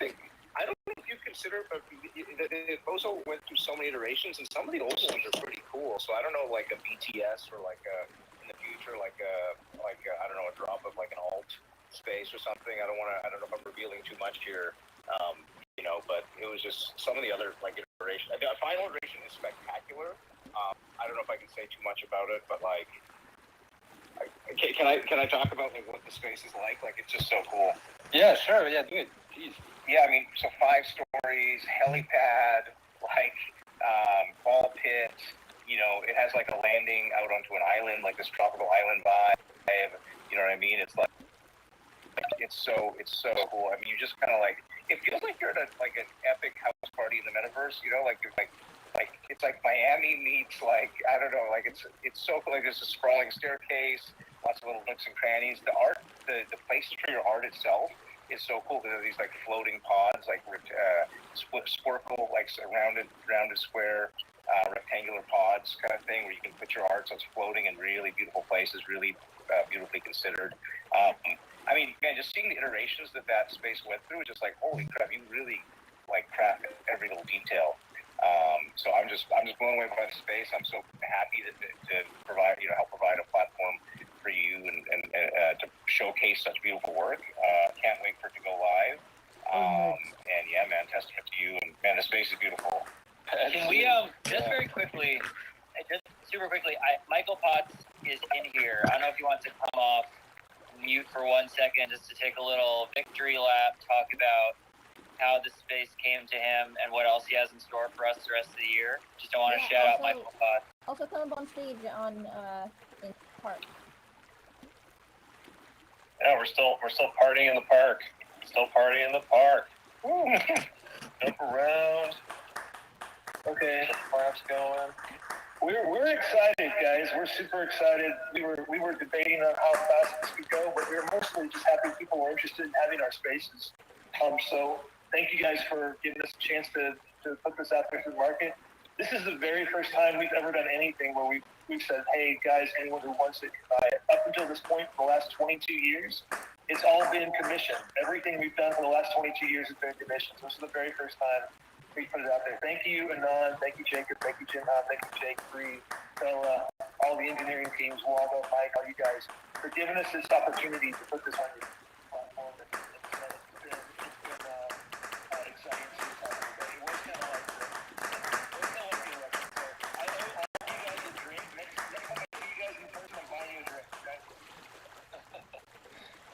don't know if you consider, but the proposal went through so many iterations, and some of the old ones are pretty cool. So I don't know, like a BTS or like in the future, like a I don't know, a drop of like an alt space or something. I don't know if I'm revealing too much here, you know. But it was just some of the other like iterations. The final iteration is spectacular. I don't know if I can say too much about it, but like, can I talk about like what the space is like? Like, it's just so cool. Yeah, sure. Yeah, do it. Jeez. Yeah, I mean, so 5 stories, helipad, like ball pit. You know, it has like a landing out onto an island, like this tropical island vibe. You know what I mean? It's like it's so cool. I mean, you just kind of like, it feels like you're at like an epic house party in the metaverse. You know, like you're like it's like Miami meets like, I don't know, like it's so cool. Like there's a sprawling staircase, lots of little nooks and crannies. The art, the places for your art itself is so cool because these like floating pods, like squircle, like rounded square rectangular pods kind of thing where you can put your art, so it's floating in really beautiful places, really beautifully considered. I mean, man, just seeing the iterations that space went through, just like, holy crap, you really like crafted every little detail. So I'm just blown away by the space. I'm so happy to provide, help provide a platform for you and to showcase such beautiful work. Can't wait for it to go live. And yeah, man, testament to you. And man, the space is beautiful. Can we just very quickly, just super quickly, Michael Potts is in here. I don't know if he wants to come off mute for 1 second just to take a little victory lap, talk about how the space came to him and what else he has in store for us the rest of the year. Just don't want to shout out Michael Potts. Also come up on stage in park. Yeah, we're still partying in the park. Still partying in the park. Woo. Jump around. Okay, claps going. We're excited, guys. We're super excited. We were debating on how fast this could go, but we were mostly just happy people were interested in having our spaces. So thank you guys for giving us a chance to put this out there to the market. This is the very first time we've ever done anything where we've said, hey guys, anyone who wants it can buy it. Up until this point, for the last 22 years, it's all been commission. Everything we've done for the last 22 years has been commission. So this is the very first time we put it out there. Thank you, Anon. Thank you, Jacob. Thank you, Jim. Thank you, Jake, Bree, Bella, all the engineering teams, Waldo, Mike, all you guys, for giving us this opportunity to put this on your platform. It's been exciting to see this happen. It was kind of like the election. So I owe all you guys a drink. Next time I see you guys in person, I'm buying you a drink,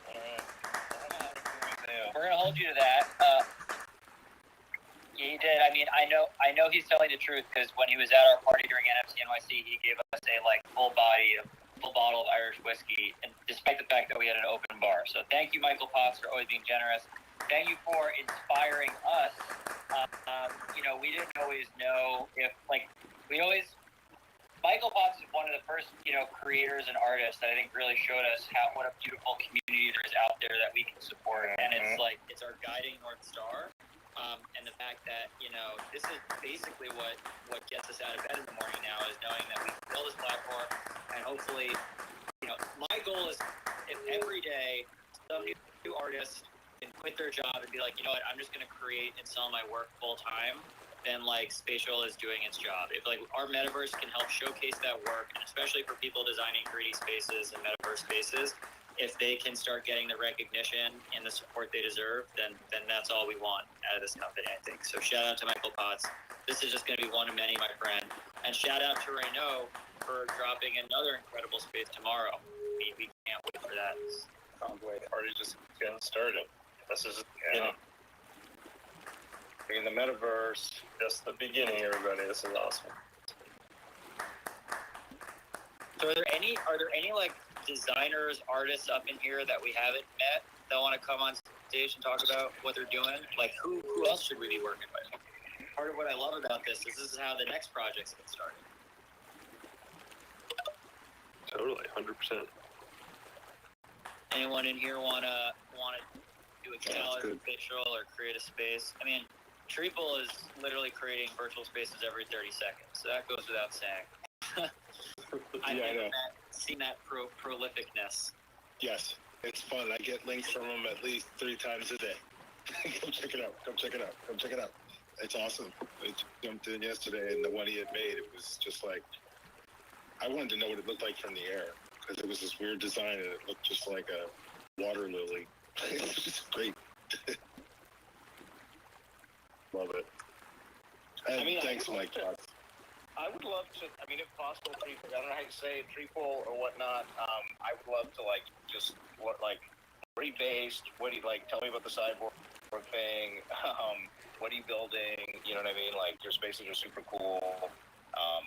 okay? We're going to hold you to that. he did. I mean, I know he's telling the truth because when he was at our party during NFCNYC, he gave us a full bottle of Irish whiskey, and despite the fact that we had an open bar. So thank you, Michael Potts, for always being generous. Thank you for inspiring us. We didn't always know if Michael Potts is one of the first, creators and artists that I think really showed us what a beautiful community there is out there that we can support, and it's our guiding North Star. And the fact that this is basically what gets us out of bed in the morning now is knowing that we can build this platform, and hopefully, my goal is if every day some new artist can quit their job and be like, you know what, I'm just going to create and sell my work full time, then Spatial is doing its job. If our metaverse can help showcase that work, and especially for people designing 3D spaces and metaverse spaces, if they can start getting the recognition and the support they deserve, then that's all we want out of this company, I think. So shout out to Michael Potts. This is just going to be one of many, my friend. And shout out to Reynaud for dropping another incredible space tomorrow. We can't wait for that. Sounds like already just getting started. This is in the metaverse, just the beginning, everybody. This is awesome. So are there any designers, artists up in here that we haven't met that want to come on stage and talk about what they're doing? Who else should we be working with? Part of what I love about this is how the next projects get started. Totally, 100%. Anyone in here want to do a challenge, Spatial, or create a space? I mean, Triple is literally creating virtual spaces every 30 seconds, so that goes without saying. I've never seen that prolificness. Yes, it's fun. I get links from them at least 3 times a day. Come check it out. Come check it out. Come check it out. It's awesome. I jumped in yesterday, and the one he had made, it was just I wanted to know what it looked like from the air, because it was this weird design, and it looked just like a water lily. It was just great. Love it. And thanks, Mike. I would love to, if possible, I don't know how to say it, triple or whatnot. I would love to just rebased. What do you tell me about the cyborg thing? What are you building? You know what I mean? Your spaces are super cool.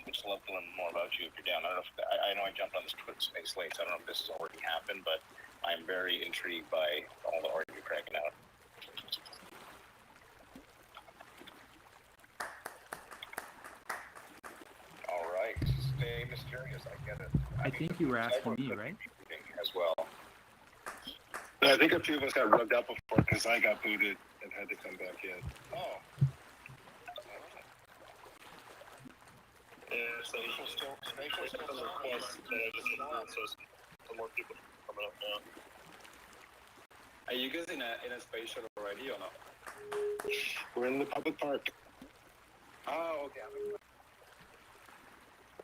Would just love to learn more about you if you're down. I don't know I know I jumped on this Twitter space late, so I don't know if this has already happened, but I'm very intrigued by all the art you're cracking out. All right, stay mysterious. I get it. I think you were asking me, right? As well. I think a few of us got rubbed out before because I got booted and had to come back in. Oh. So Spatial still requests that I just announced, so some more people coming up now. Are you guys in a Spatial already or not? We're in the public park. Oh, okay.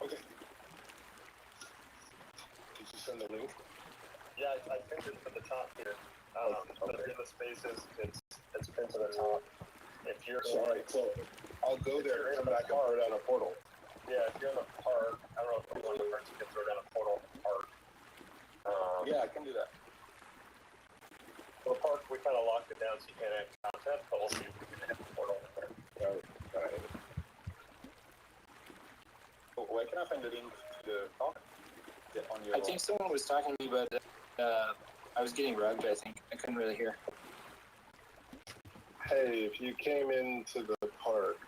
Okay. Did you send the link? Yeah, I pinned it at the top here. But in the spaces, it's pinned to the top. If you're so I'll go there and come back and throw down a portal. Yeah, if you're in the park, I don't know if one of the parks you can throw down a portal in the park. Yeah, I can do that. For the park, we kind of locked it down so you can't add content, but we'll see if we can hit the portal in there. Got it. Where can I find the link to the talk? On your I think someone was talking to me, but I was getting rugged, I think. I couldn't really hear. Hey, if you came into the park,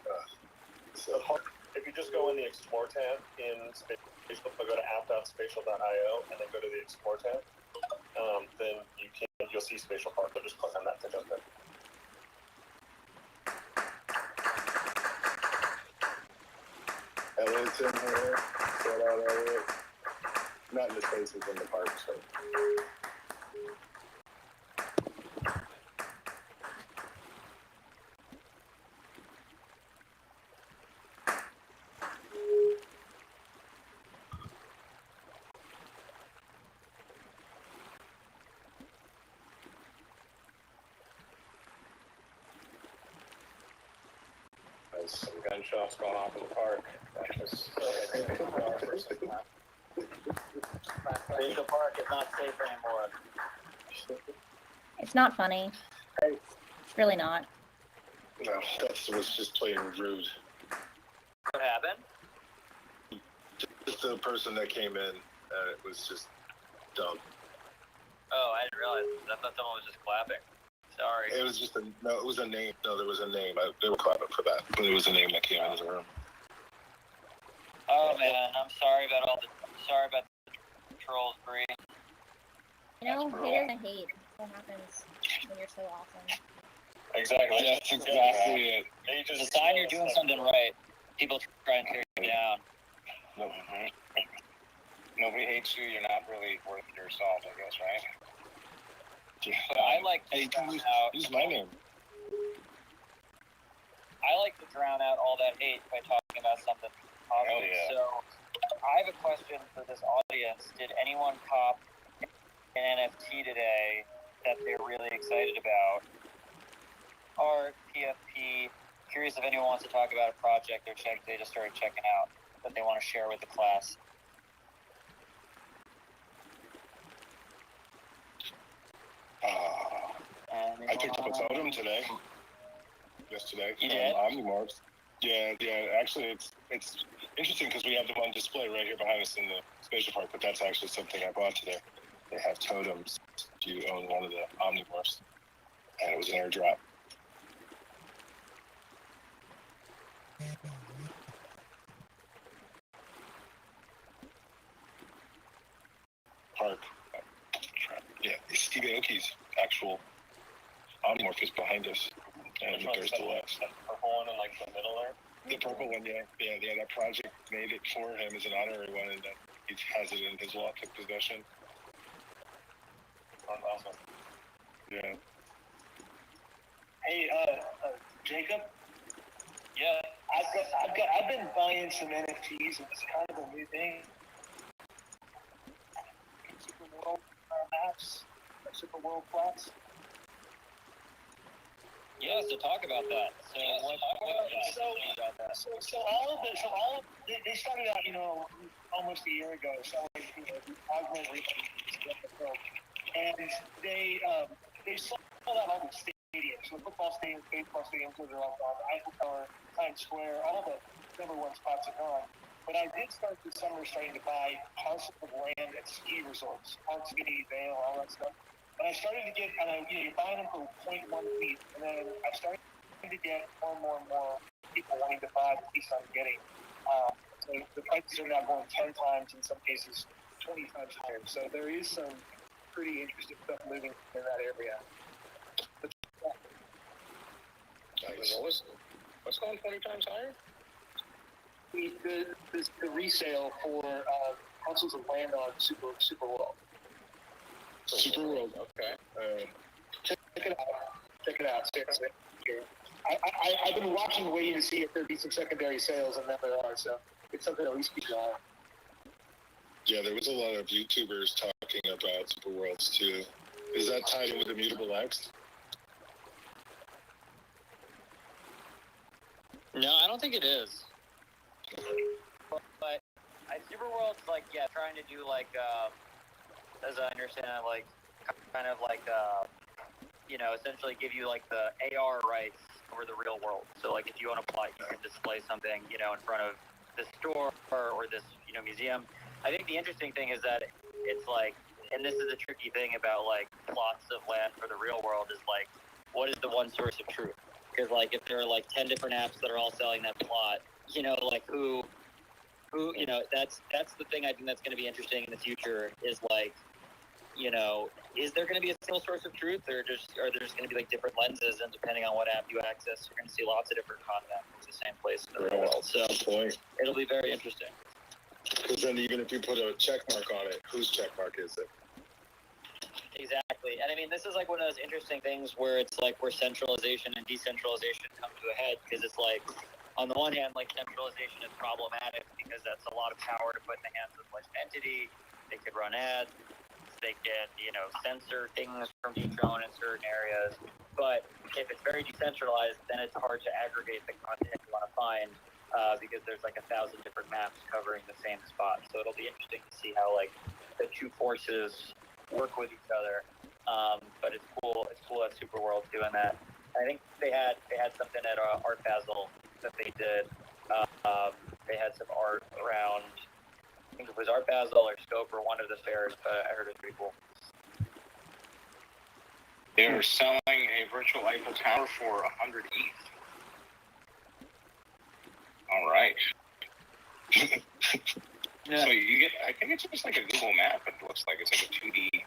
if you just go in the Explore tab in Spatial, go to app.spatial.io and then go to the Explore tab, then you'll see Spatial Park. So just click on that to jump in. Elliot's in here. Shout out, Elliot. Not in the spaces, in the park, so. Some gunshots going off in the park. That was our first impact. Spatial Park is not safe anymore. It's not funny. It's really not. No, that was just plain rude. What happened? Just the person that came in, it was just dumb. Oh, I didn't realize. I thought someone was just clapping. Sorry. It was just it was a name. No, there was a name. They were clapping for that, but it was a name that came into the room. Oh man, I'm sorry about the trolls, Bree. You know, haters and hate. That's what happens when you're so awesome. Exactly. That's exactly it. It's a sign you're doing something right. People try and tear you down. Nobody hates you. You're not really worth your salt, I guess, right? I like to drown out. Use my name. I like to drown out all that hate by talking about something positive. Yeah. So, I have a question for this audience. Did anyone cop an NFT today that they're really excited about? Or PFP? Curious if anyone wants to talk about a project they just started checking out that they want to share with the class. I picked up a totem today. Yesterday. You did? Omnimorphs. Yeah. Actually, it's interesting because we have them on display right here behind us in the spatial park, but that's actually something I bought today. They have totems. Do you own one of the Omnimorphs? And it was an airdrop. Park. Yeah, Steve Aoki's actual Omnimorph is behind us. And there's the left. Purple one in like the middle there? The purple one, yeah. That project made it for him as an honorary one, and then he has it in his lawful possession. Oh, awesome. Yeah. Hey, Jacob. Yeah. I've been buying some NFTs, and it's kind of a new thing. Super World maps, Super World plots. Yeah, so talk about that. So They started out, almost a year ago, selling, augmented reality, and they sold out all the stadiums, so football stadiums, baseball stadiums, those are all gone. Eiffel Tower, Times Square, all the number one spots are gone. But I did start this summer starting to buy parcels of land at ski resorts, Park City, Vail, all that stuff. And I started to get, you're buying them for 0.1 feet, and then I started to get more and more people wanting to buy the piece I'm getting. So the prices are now going 10 times, in some cases 20 times higher. So there is some pretty interesting stuff moving in that area. What's going 20 times higher? The resale for parcels of land on Super World. Super World. Okay. Check it out. Seriously. I've been watching, waiting to see if there'd be some secondary sales, and then there are. So it's something to at least keep an eye on. Yeah, there was a lot of YouTubers talking about Super Worlds too. Is that tied in with Immutable X? No, I don't think it is. But Super World's trying to do as I understand it, kind of essentially give you the AR rights over the real world. So if you want to plot, you can display something in front of this store or this museum. I think the interesting thing is that it's and this is a tricky thing about plots of land for the real world is what is the one source of truth? Because if there are 10 different apps that are all selling that plot, who that's the thing I think that's going to be interesting in the future is is there going to be a single source of truth, or are there just going to be different lenses, and depending on what app you access, you're going to see lots of different content from the same place in the real world. So it'll be very interesting. Because then even if you put a check mark on it, whose check mark is it? Exactly. And I mean, this is one of those interesting things where it's where centralization and decentralization come to a head, because it's on the one hand, centralization is problematic because that's a lot of power to put in the hands of an entity. They could run ads. They can, censor things from being shown in certain areas. But if it's very decentralized, then it's hard to aggregate the content you want to find because there's 1,000 different maps covering the same spot. So it'll be interesting to see how the two forces work with each other. But it's cool. It's cool that Super World's doing that. I think they had something at Art Basel that they did. They had some art around, I think it was Art Basel or Scope or one of the fairs, but I heard it was pretty cool. They're selling a virtual Eiffel Tower for 100 ETH. All right. So you get, I think it's just like a Google map. It looks like it's like a 2D.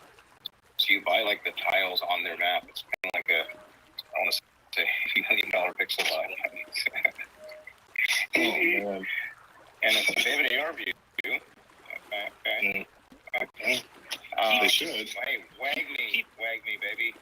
So you buy like the tiles on their map. It's kind of like a, I want to say $1 million pixel art. Oh, man. And it's, they have an AR view. Okay. Okay. They should. Hey, wag me, baby.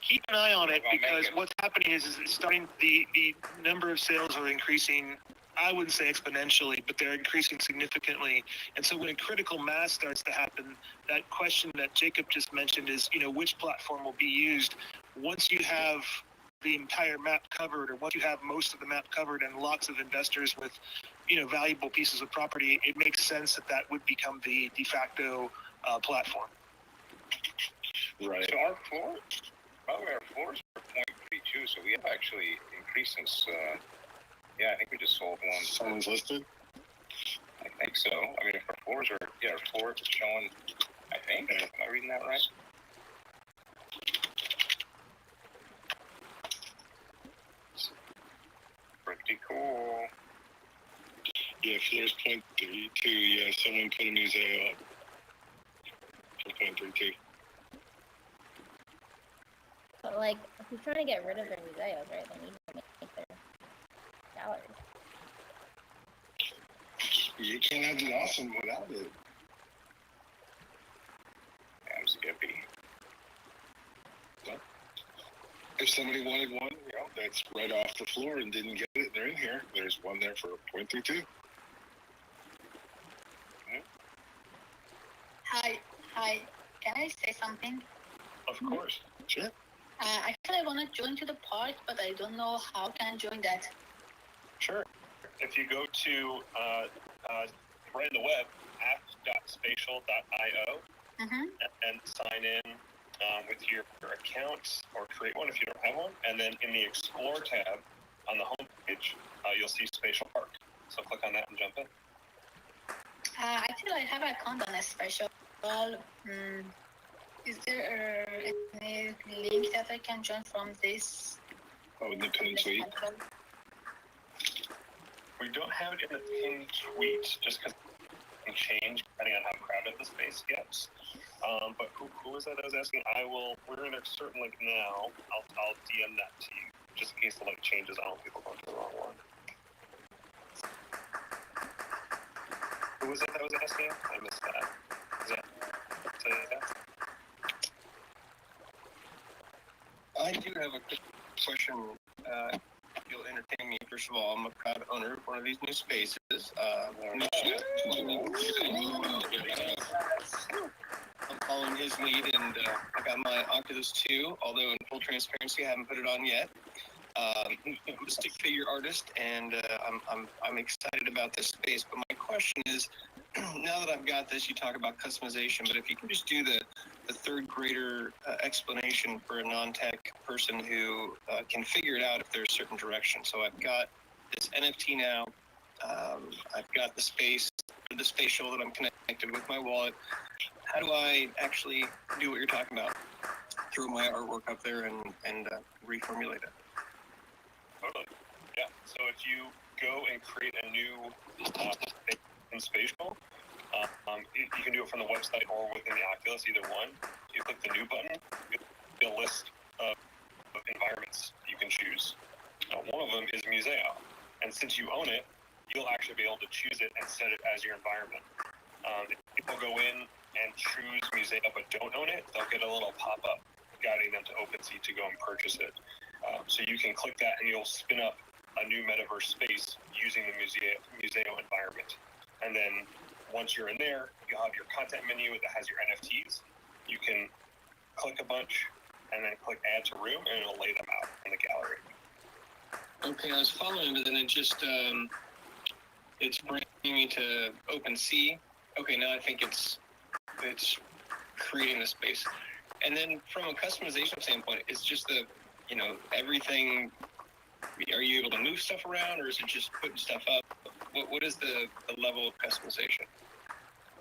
Keep an eye on it, because what's happening is it's starting, the number of sales are increasing. I wouldn't say exponentially, but they're increasing significantly. And so when a critical mass starts to happen, that question that Jacob just mentioned is, which platform will be used once you have the entire map covered, or once you have most of the map covered and lots of investors with, valuable pieces of property, it makes sense that would become the de facto platform. Right. So our floors are 0.32, so we have actually increased since, yeah, I think we just sold one. Someone's listed? I think so. I mean, if our floors are, our floors is showing, I think. Am I reading that right? Pretty cool. Yeah, floor's 0.32. Yeah, someone put a museo up for 0.32. But like, who's trying to get rid of their museos, right? They need to make their galleries. You can't have the awesome without it. I'm Skippy. Well, if somebody wanted one, that's right off the floor and didn't get it, they're in here. There's one there for 0.32. Hi. Can I say something? Of course. Sure. Actually, I want to join to the part, but I don't know how can I join that. Sure. If you go to right in the web, app.spatial.io, and sign in with your account, or create one if you don't have one, and then in the Explore tab on the home page, you'll see Spatial Park. So click on that and jump in. Actually, I have an account on a Spatial. Is there any link that I can join from this? Oh, in the pinned tweet? We don't have it in the pinned tweet, just because it can change depending on how crowded the space gets. But who was that I was asking? We're in a certain link now. I'll DM that to you, just in case the link changes. I don't want people going to the wrong one. Who was it that was asking? I missed that. Is that? I do have a quick question. You'll entertain me. First of all, I'm a proud owner of one of these new spaces. I'm following his lead, and I got my Oculus 2, although in full transparency, I haven't put it on yet. I'm a stick figure artist, and I'm excited about this space. But my question is, now that I've got this, you talk about customization, but if you can just do the third grader explanation for a non-tech person who can figure it out if there's certain direction. So I've got this NFT now. I've got the spatial that I'm connected with my wallet. How do I actually do what you're talking about? Throw my artwork up there and reformulate it. Totally. Yeah. So if you go and create a new spatial, you can do it from the website or within the Oculus, either one. You click the new button, you'll a list of environments you can choose. One of them is Museo. And since you own it, you'll actually be able to choose it and set it as your environment. If people go in and choose Museo but don't own it, they'll get a little pop-up guiding them to OpenSea to go and purchase it. So you can click that and you'll spin up a new metaverse space using the Museo environment. And then once you're in there, you'll have your content menu that has your NFTs. You can click a bunch and then click add to room, and it'll lay them out in the gallery. Okay, I was following, but then it just it's bringing me to OpenSea. Okay, now I think it's creating the space. And then from a customization standpoint, it's just the you know, everything? Are you able to move stuff around, or is it just putting stuff up? What is the level of customization?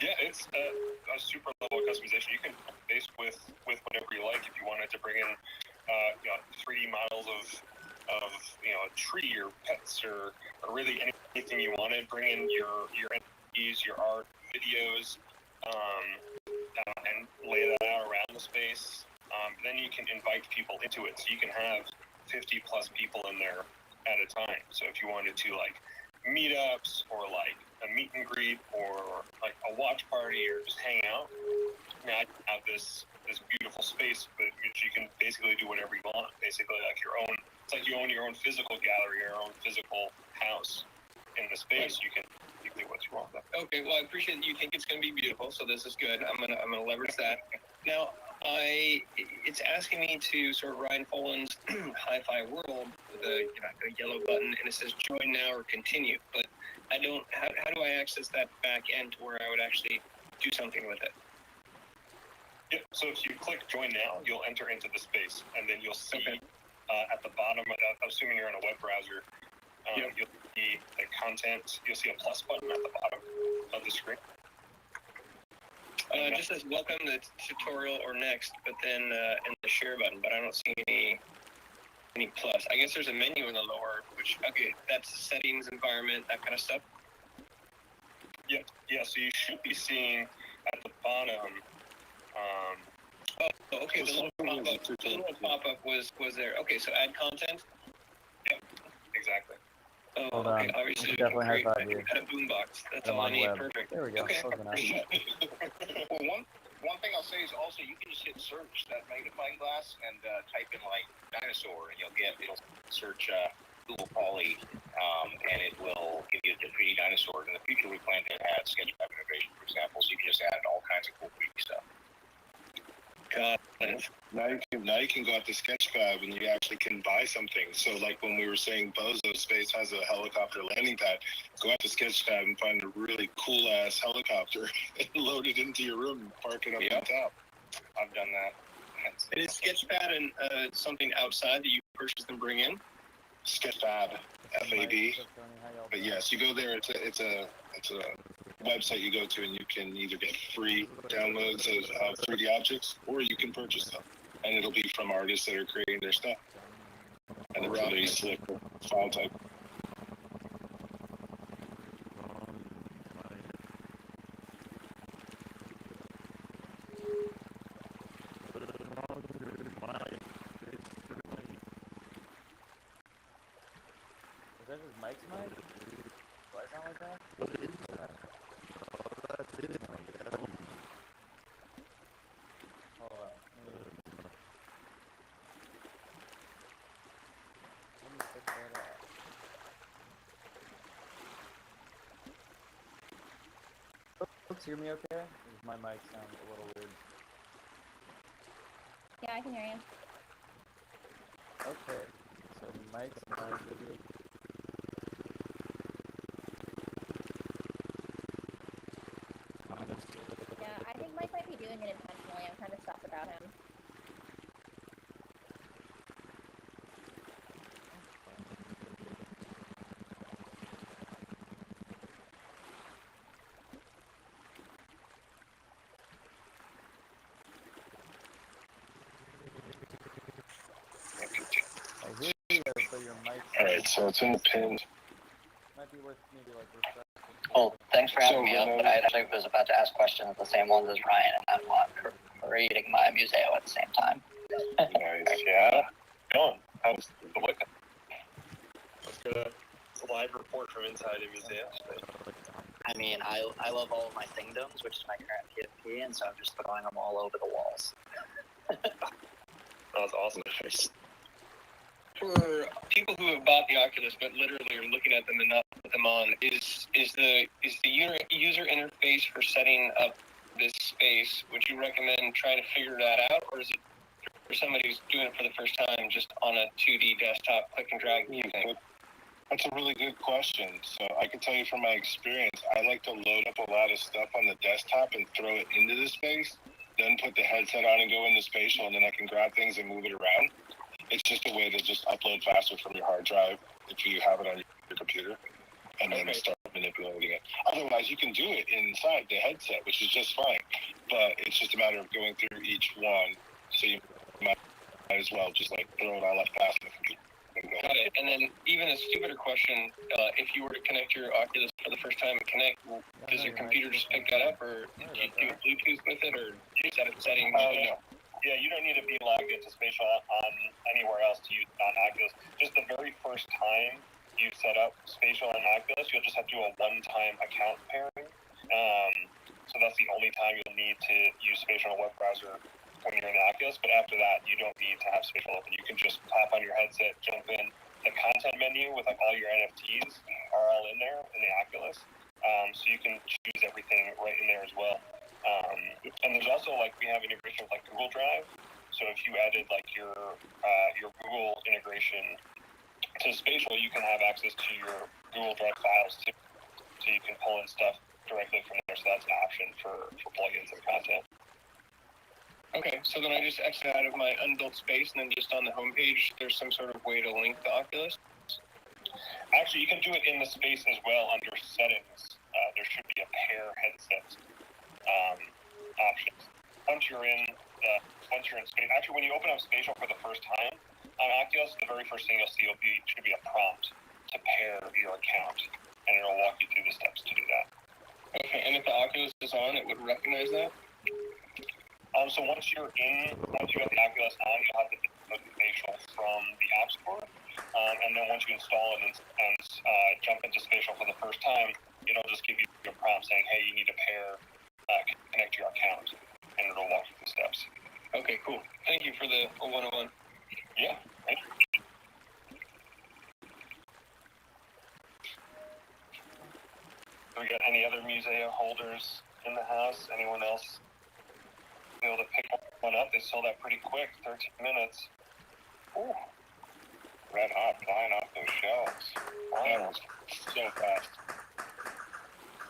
Yeah, it's a super level of customization. You can base with whatever you like. If you wanted to bring in, you know, 3D models of you know, a tree or pets or really anything you wanted, bring in your NFTs, your art, videos, and lay that out around the space. Then you can invite people into it. So you can have 50 plus people in there at a time. So if you wanted to like meetups or like a meet and greet or like a watch party or just hang out, now you have this beautiful space, but which you can basically do whatever you want. Basically, like your own. It's like you own your own physical gallery, your own physical house in the space. You can do what you want with that. Okay, well, I appreciate that you think it's going to be beautiful, so this is good. I'm gonna leverage that. Now, it's asking me to sort of Ryan Folan's hi-fi world with a yellow button, and it says join now or continue. But I don't. How do I access that back end to where I would actually do something with it? Yep. So if you click join now, you'll enter into the space, and then you'll see at the bottom, assuming you're on a web browser, you'll see the content. You'll see a plus button at the bottom of the screen. It just says welcome to tutorial or next, but then and the share button, but I don't see any plus. I guess there's a menu in the lower, which that's settings, environment, that kind of stuff. Yeah. So you should be seeing at the bottom. Okay. The little pop-up was there. Okay, so add content. Yep. Exactly. Oh, Hold okay. on. Obviously, We definitely great. have that here. Got a boombox. That's I'm all I on need. web. Perfect. There we go. Okay. Close enough. Well, one thing I'll say is also you can just hit search, that magnifying glass, and type in like dinosaur, and it'll search Google Poly, and it will give you the 3D dinosaur. In the future, we plan to add Sketchfab integration, for example, so you can just add all kinds of cool freaky stuff. Now you can go out to Sketchfab and you actually can buy something. So like when we were saying Bozo Space has a helicopter landing pad, go out to Sketchfab and find a really cool ass helicopter and load it into your room and park it up on top. I've done that. And is Sketchpad and something outside that you purchase and bring in? Sketchfab, FAB. But yes, you go there. It's a website you go to, and you can either get free downloads of 3D objects, or you can purchase them, and it'll be from artists that are creating their stuff. And it's really slick file type. Is that just Mike's mic? Do I sound like that? What is that? Hold on. Let me fix that up. Folks, hear me okay? Or does my mic sound a little weird? Yeah, I can hear you. Okay. So Mike's mic. Yeah, I think Mike might be doing it intentionally. I'm kind of stuck about him. I hear you, so your mic. Alright, so it's in the pin. Might be worth maybe like refreshing. Well, thanks for having me up, but I actually was about to ask questions, the same ones as Ryan, and I'm not reading my museo at the same time. Nice, yeah. Go on. How's the look? Let's get a live report from inside a museum. I mean, I love all of my thingdoms, which is my current PFP, and so I'm just throwing them all over the walls. That's awesome. For people who have bought the Oculus but literally are looking at them and not put them on, is the user interface for setting up this space, would you recommend trying to figure that out, or is it for somebody who's doing it for the first time just on a 2D desktop click and drag thing? That's a really good question. So I can tell you from my experience, I like to load up a lot of stuff on the desktop and throw it into the space, then put the headset on and go into Spatial, and then I can grab things and move it around. It's just a way to just upload faster from your hard drive if you have it on your computer, and then start manipulating it. Otherwise, you can do it inside the headset, which is just fine, but it's just a matter of going through each one, so you might as well just like throw it all up fast on the computer. Got it. And then even a stupider question, if you were to connect your Oculus for the first time and connect, does your computer just pick that up, or do you do Bluetooth with it, or do you set a setting? No. Yeah, you don't need to be logged into Spatial on anywhere else to use on Oculus. Just the very first time you set up Spatial on Oculus, you'll just have to do a one-time account pairing. So that's the only time you'll need to use Spatial in a web browser when you're in Oculus, but after that, you don't need to have Spatial open. You can just tap on your headset, jump in. The content menu with like all your NFTs are all in there in the Oculus, so you can choose everything right in there as well. And there's also like we have integration with like Google Drive. So if you added like your Google integration to Spatial, you can have access to your Google Drive files too, so you can pull in stuff directly from there. So that's an option for plugins and content. Okay, so then I just exit out of my unbuilt space, and then just on the homepage, there's some sort of way to link the Oculus? Actually, you can do it in the space as well under settings. There should be a pair headset options. Once you're in space, actually, when you open up Spatial for the first time on Oculus, the very first thing you'll see should be a prompt to pair your account, and it'll walk you through the steps to do that. Okay, and if the Oculus is on, it would recognize that? So once you got the Oculus on, you'll have to download Spatial from the App Store, and then once you install it and jump into Spatial for the first time, it'll just give you a prompt saying, "Hey, you need to pair, connect your account," and it'll walk you through the steps. Okay, cool. Thank you for the 101. Yeah, thank you. Do we got any other Museo holders in the house? Anyone else be able to pick one up? They sold out pretty quick, 13 minutes. Ooh, red hot, flying off those shelves. Wow, that was so fast.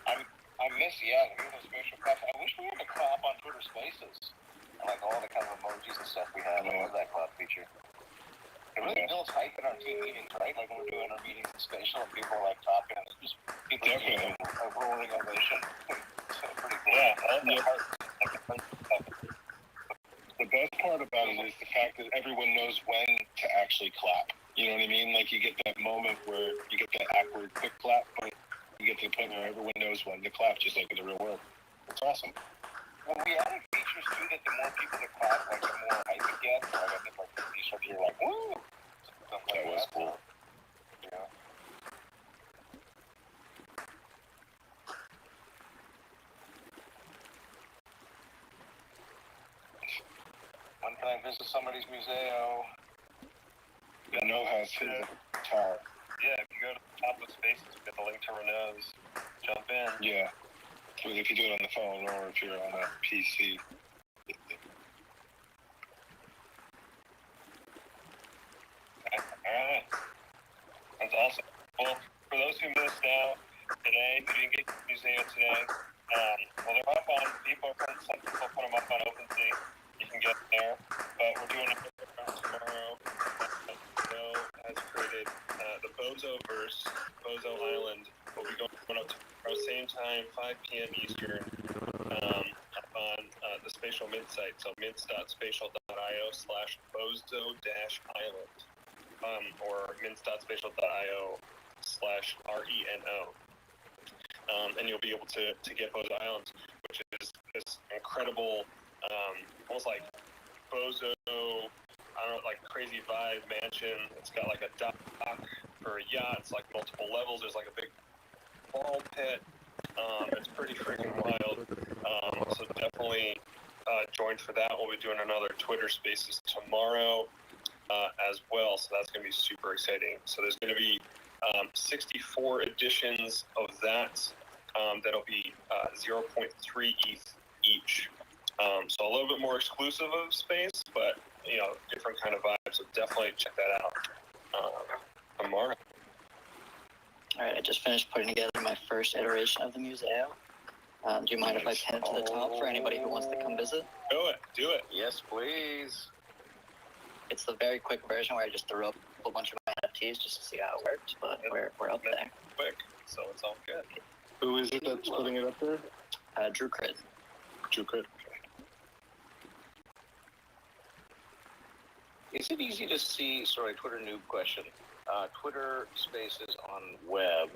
I miss the Spatial class. I wish we had a clap on Twitter Spaces. I like all the kind of emojis and stuff we have. I love that clap feature. It really builds hype in our team meetings, right? Like when we're doing our meetings in Spatial and people are like talking, and it's just people definitely a roaring ovation. So pretty cool. The best part about it is the fact that everyone knows when to actually clap. You know what I mean? Like you get that moment where you get that awkward quick clap, but you get to the point where everyone knows when to clap, just like in the real world. It's awesome. Well, we added features too that the more people that clap, like the more hype it gets. Like I think like you start to hear like, woo! That was cool. Yeah. When can I visit somebody's museo? Renault has his guitar. Yeah, if you go to the top of Spaces, you get the link to Renault's. Jump in. Yeah. If you do it on the phone or if you're on a PC. Alright. That's awesome. Well, for those who missed out today, who didn't get to the museo today, well, they're up on, some people put them up on OpenSea. You can get there. But we're doing it tomorrow. Joe has created the Bozoverse, Bozo Island. We'll be going up tomorrow, same time, 5 p.m. Eastern, up on the Spatial Mint site. So mints.spatial.io/bozo-island. Or mints.spatial.io/RENO. And you'll be able to get Bozo Island, which is this incredible, almost like Bozo, I don't know, like crazy vibe mansion. It's got like a dock for a yacht. It's like multiple levels. There's like a big ball pit. It's pretty freaking wild. So definitely join for that. We'll be doing another Twitter Spaces tomorrow as well. So that's going to be super exciting. So there's going to be 64 editions of that. That'll be 0.3 ETH each. So a little bit more exclusive of space, but you know, different kind of vibe. So definitely check that out tomorrow. All right, I just finished putting together my first iteration of the museo. Do you mind if I pin it to the top for anybody who wants to come visit? Do it. Yes, please. it's the very quick version where I just threw up a bunch of my NFTs just to see how it worked, but we're up there. Quick, so it's all good. Who is it that's putting it up there? Drew Crit. Drew Crit. Is it easy to see, sorry, Twitter noob question, Twitter Spaces on web,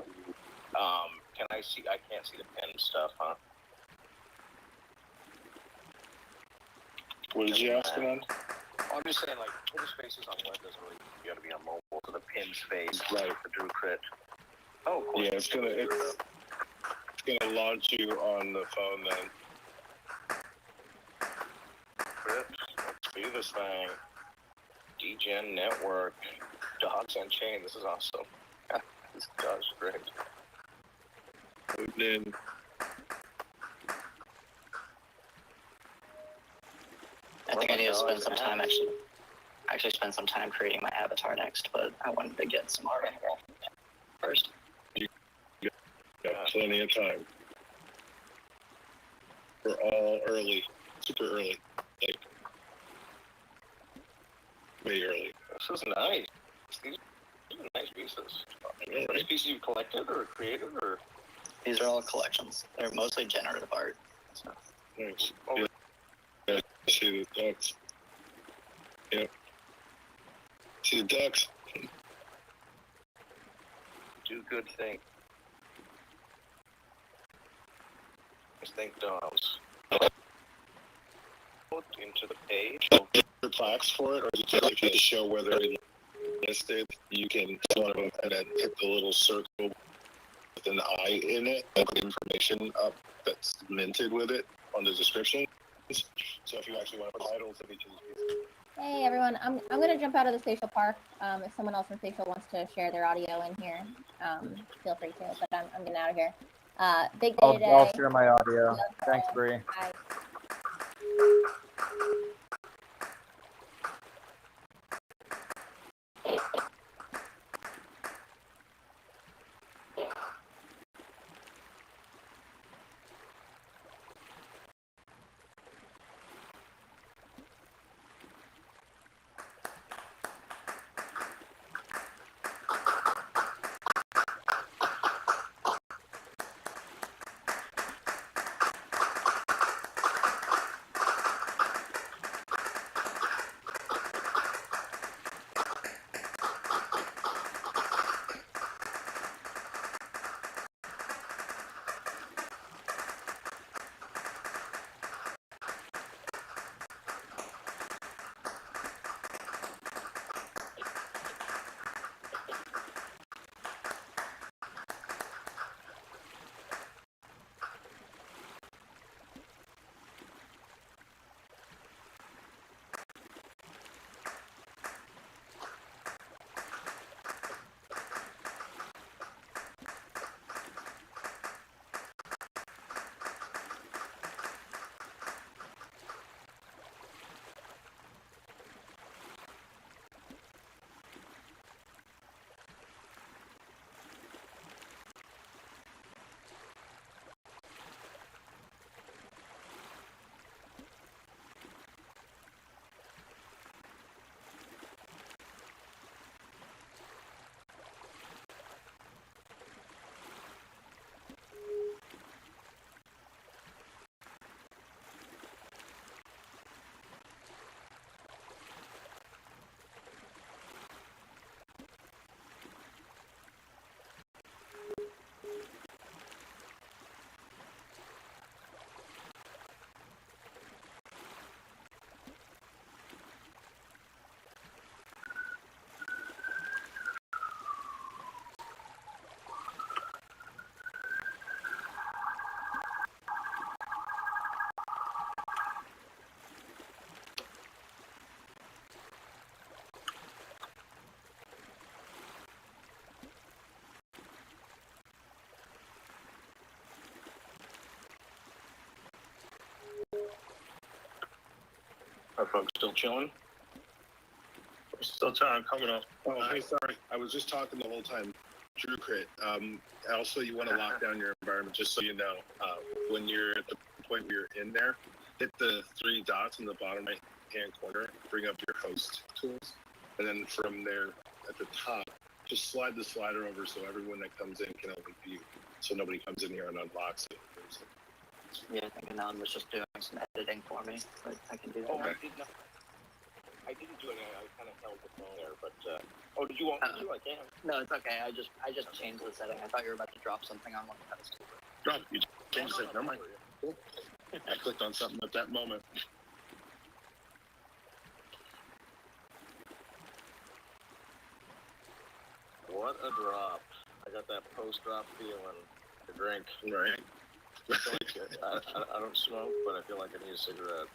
can I see, I can't see the pin stuff, huh? What did you ask on? I'm just saying, like, Twitter Spaces on web doesn't really, you gotta be on mobile, so the pin space, right, for Drew Crit. Oh, cool. Yeah, it's gonna launch you on the phone then. Crit, let's see this thing. DGen Network, Dogs Unchained, this is awesome. This dog's great. Moved in. I think I need to spend some time actually spend some time creating my avatar next, but I wanted to get some art first. You got plenty of time. We're all early, super early, like way early. This is nice. These are nice pieces. Are these pieces you collected or created or? These are all collections. They're mostly generative art. So. Nice. Yeah. See the ducks. Yep. See the ducks. Do good things. Just think dogs. Into the page. There plaques for it, or is it just like to show where they're listed? You can one of them and then hit the little circle with an eye in it and put information up that's minted with it on the description. So if you actually want to put titles of each of these pieces. Hey everyone, I'm gonna jump out of the Spatial Park. If someone else from Spatial wants to share their audio in here, feel free to. But I'm getting out of here. Big day today. I'll share my audio. Thanks, Bree. Bye. Are folks still chilling? Still time coming up. Oh, hey, sorry. I was just talking the whole time. Drew Crit. Also, you want to lock down your environment, just so you know. When you're at the point where you're in there, hit the 3 dots in the bottom right hand corner, bring up your host tools, and then from there at the top, just slide the slider over so everyone that comes in can only view, so nobody comes in here and unlocks it. Yeah, I think Anon was just doing some editing for me, but I can do that. Oh, I didn't do anything. I kind of held the phone there, but did you want me to? I can. No, it's okay. I just changed the setting. I thought you were about to drop something on one of those. Drop. You changed it. Never mind. Cool. I clicked on something at that moment. What a drop! I got that post-drop feeling. A drink. Right. I don't smoke, but I feel like I need a cigarette.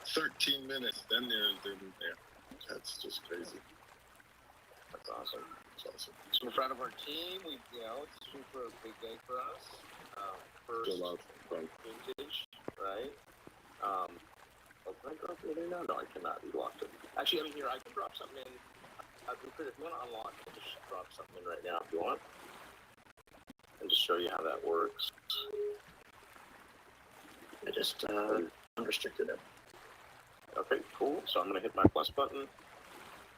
13 minutes. Then they're there. That's just crazy. That's awesome. That's awesome. So we're proud of our team. It's super big day for us. First vintage, right? Can I drop it in now? No, I cannot. You locked it. Actually, here, I can drop something in. If you want to unlock it, just drop something in right now if you want. And just show you how that works. I just unrestricted it. Okay, cool. So I'm going to hit my plus button.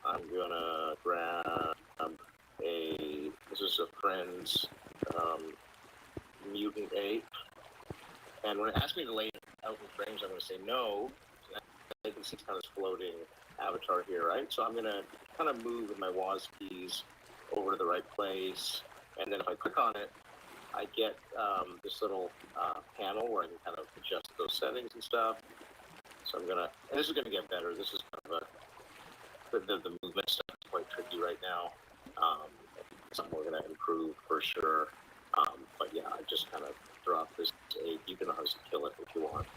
I'm going to grab this is a friend's mutant ape. And when it asks me to lay it out in frames, I'm going to say no. You can see kind of floating avatar here, right? So I'm going to kind of move with my WAS keys over to the right place. And then if I click on it, I get this little panel where I can kind of adjust those settings and stuff. So and this is gonna get better. This is kind of the movement stuff is quite tricky right now. Something we're gonna improve for sure. But yeah, I just kind of dropped this ape. You can obviously kill it if you want.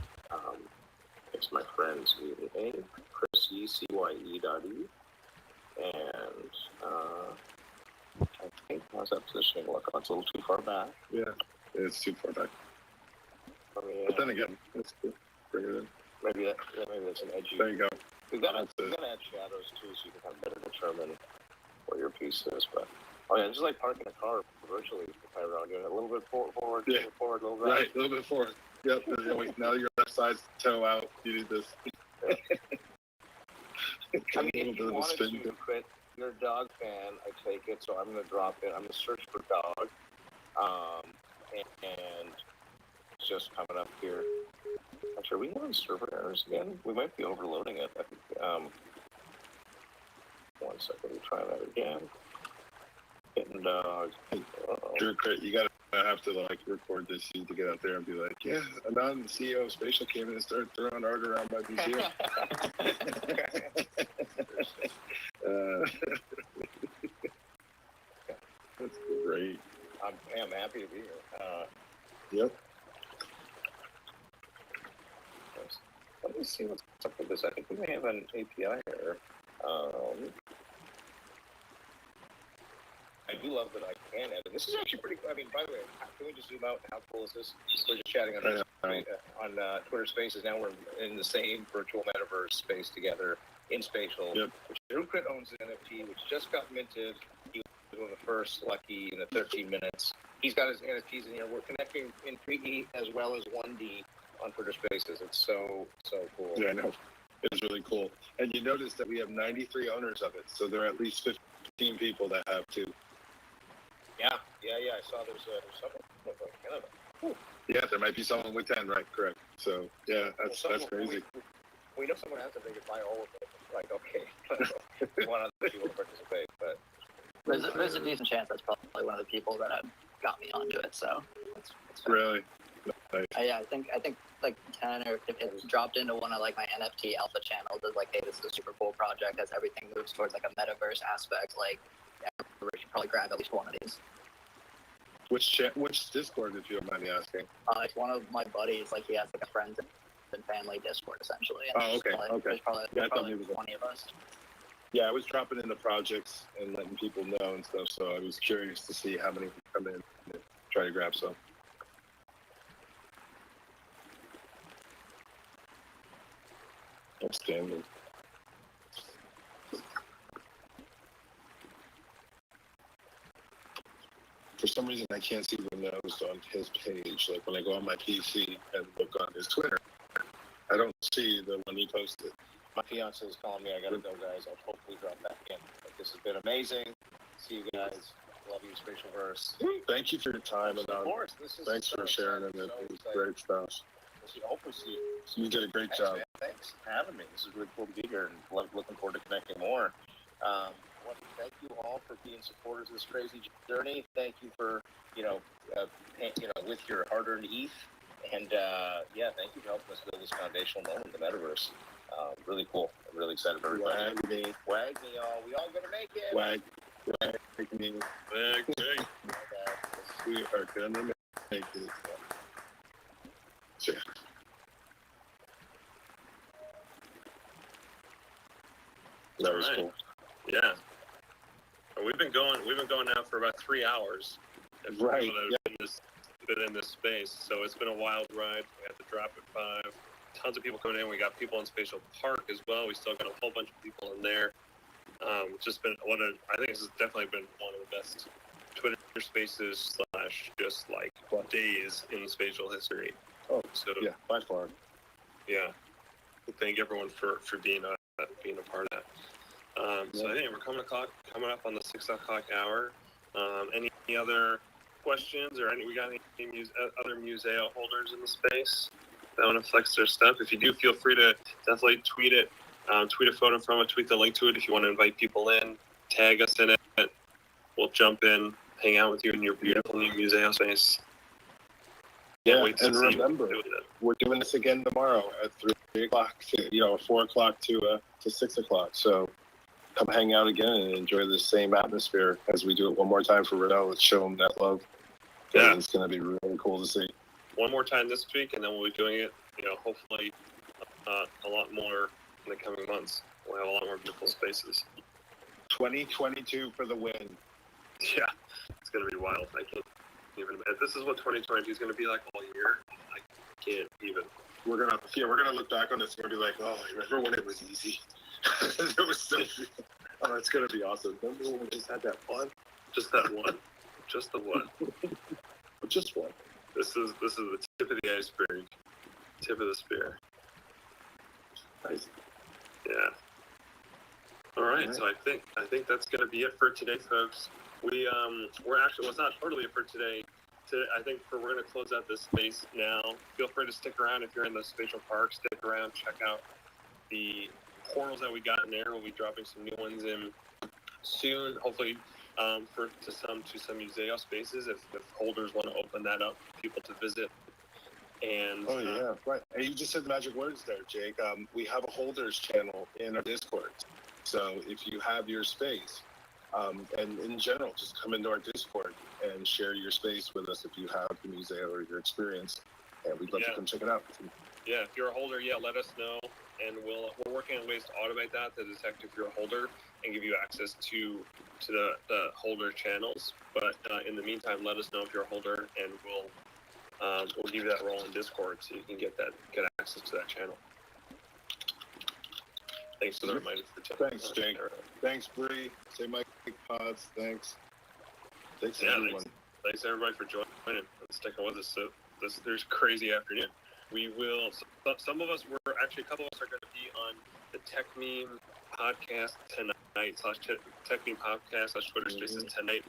It's my friend's mutant ape, Chrissy, CYE.E. And I think how's that positioning look? It's a little too far back. Yeah, it's too far back. But then again, that's cool. Bring it in. Maybe that's an edgy. There you go. We've got to add shadows too, so you can kind of better determine where your piece is. But just like parking a car virtually, around doing it a little bit forward, a little bit right. Right, a little bit forward. Yep. Wait, now your left side's toe out. You do this. If you wanted to quit, you're a dog fan, I take it. So I'm going to drop it. I'm going to search for dog, and it's just coming up here. Actually, are we having server errors again? We might be overloading it. I think, 1 second, we try that again. Hitting dog. Drew, you gotta have to record this scene to get out there and be like, yeah, Anon, the CEO of Spatial, came in and started throwing art around my museum. That's great. I'm happy to be here. Yep. Let me see what's up with this. I think we may have an API error. I do love that I can edit. This is actually pretty cool. By the way, can we just zoom out? How cool is this? We're just chatting on Twitter Spaces. Now we're in the same virtual metaverse space together in Spatial. Yep. Which Rupert owns an NFT, which just got minted. He was one of the first lucky in the 13 minutes. He's got his NFTs in here. We're connecting in 3D as well as 1D on Twitter Spaces. It's so cool. Yeah, I know. It's really cool. And you notice that we have 93 owners of it, so there are at least 15 people that have two. Yeah. I saw there's someone with Canada. Ooh. Yeah, there might be someone with 10, right? Correct. So yeah, that's crazy. We know someone has to they could buy all of it. Okay, one other people to participate, but there's a decent chance that's probably one of the people that got me onto it. So it's really. Nice. I think like 10 or if it's dropped into one of my NFT alpha channels is hey, this is a super cool project as everything moves towards a metaverse aspect. Everybody should probably grab at least one of these. Which Discord, if you don't mind me asking? It's one of my buddies. He has a friends and family Discord essentially. And okay. There's probably 20 of us. Yeah, I was dropping into projects and letting people know and stuff. So I was curious to see how many would come in and try to grab some. Outstanding. For some reason, I can't see the notes on his page. When I go on my PC and look on his Twitter, I don't see the one he posted. My fiance is calling me. I gotta go, guys. I'll hopefully drop back in. But this has been amazing. See you guys. Love you, Spatialverse. Thank you for your time. Of course. Thanks for sharing it. It was great stuff. Hopefully see you. You did a great job. Man. Thanks for having me. This is really cool to be here, and looking forward to connecting more. I want to thank you all for being supporters of this crazy journey. Thank you for with your hard-earned ETH, and thank you for helping us build this foundational moment in the metaverse. Really cool. I'm really excited for everybody. Wag me, y'all. We all gonna make it. Wag me. We are gonna make it. Sure. That was cool. Yeah. We've been going now for about 3 hours. Right. Been in this space, so it's been a wild ride. We had the drop at 5. Tons of people coming in. We got people in Spatial Park as well. We still got a whole bunch of people in there. Just been I think this has definitely been one of the best Twitter spaces / just like days in spatial history. Oh, so yeah, by far. Yeah. Thank everyone for being a part of that. So I think we're coming up on the 6 o'clock hour. Any other questions or we got any other museo holders in the space that want to flex their stuff? If you do, feel free to definitely tweet it. Tweet a photo from it, tweet the link to it if you want to invite people in, tag us in it. We'll jump in, hang out with you in your beautiful new museo space. Yeah, and remember, we're doing this again tomorrow at 3 o'clock, 4 o'clock to 6 o'clock. So come hang out again and enjoy the same atmosphere as we do it one more time for Renault. Let's show them that love. Yeah. It's going to be really cool to see. One more time this week, and then we'll be doing it, hopefully a lot more in the coming months. We'll have a lot more beautiful spaces. 2022 for the win. Yeah, it's going to be wild. I can't even imagine. This is what 2022 is going to be like all year. I can't even. We're gonna look back on this and we're gonna be like, oh, remember when it was easy? It was so easy. Oh, it's gonna be awesome. Remember when we just had that one? Just that one. Just the one. Just one. This is the tip of the iceberg. Tip of the spear. Nice. Yeah. All right. So I think that's gonna be it for today, folks. We're actually, it's not totally it for today. I think we're going to close out this space now. Feel free to stick around if you're in the Spatial Park. Stick around, check out the portals that we got in there. We'll be dropping some new ones in soon. Hopefully, to some museo spaces if holders want to open that up for people to visit. And right. And you just said the magic words there, Jake. We have a holders channel in our Discord. So if you have your space, and in general, just come into our Discord and share your space with us if you have the museo or your experience, and we'd love to come check it out. Yeah, if you're a holder, let us know, and we're working on ways to automate that to detect if you're a holder and give you access to the holder channels. But in the meantime, let us know if you're a holder, and we'll give you that role in Discord so you can get access to that channel. Thanks for the reminder. Thanks, Jake. Thanks, Bree. Say Mike Pods. Thanks. Thanks, everyone. Thanks, everybody, for joining and sticking with us. So there's crazy afternoon. We will. Some of us a couple of us are going to be on the Tech Meme podcast tonight / Tech Meme podcast / Twitter Spaces tonight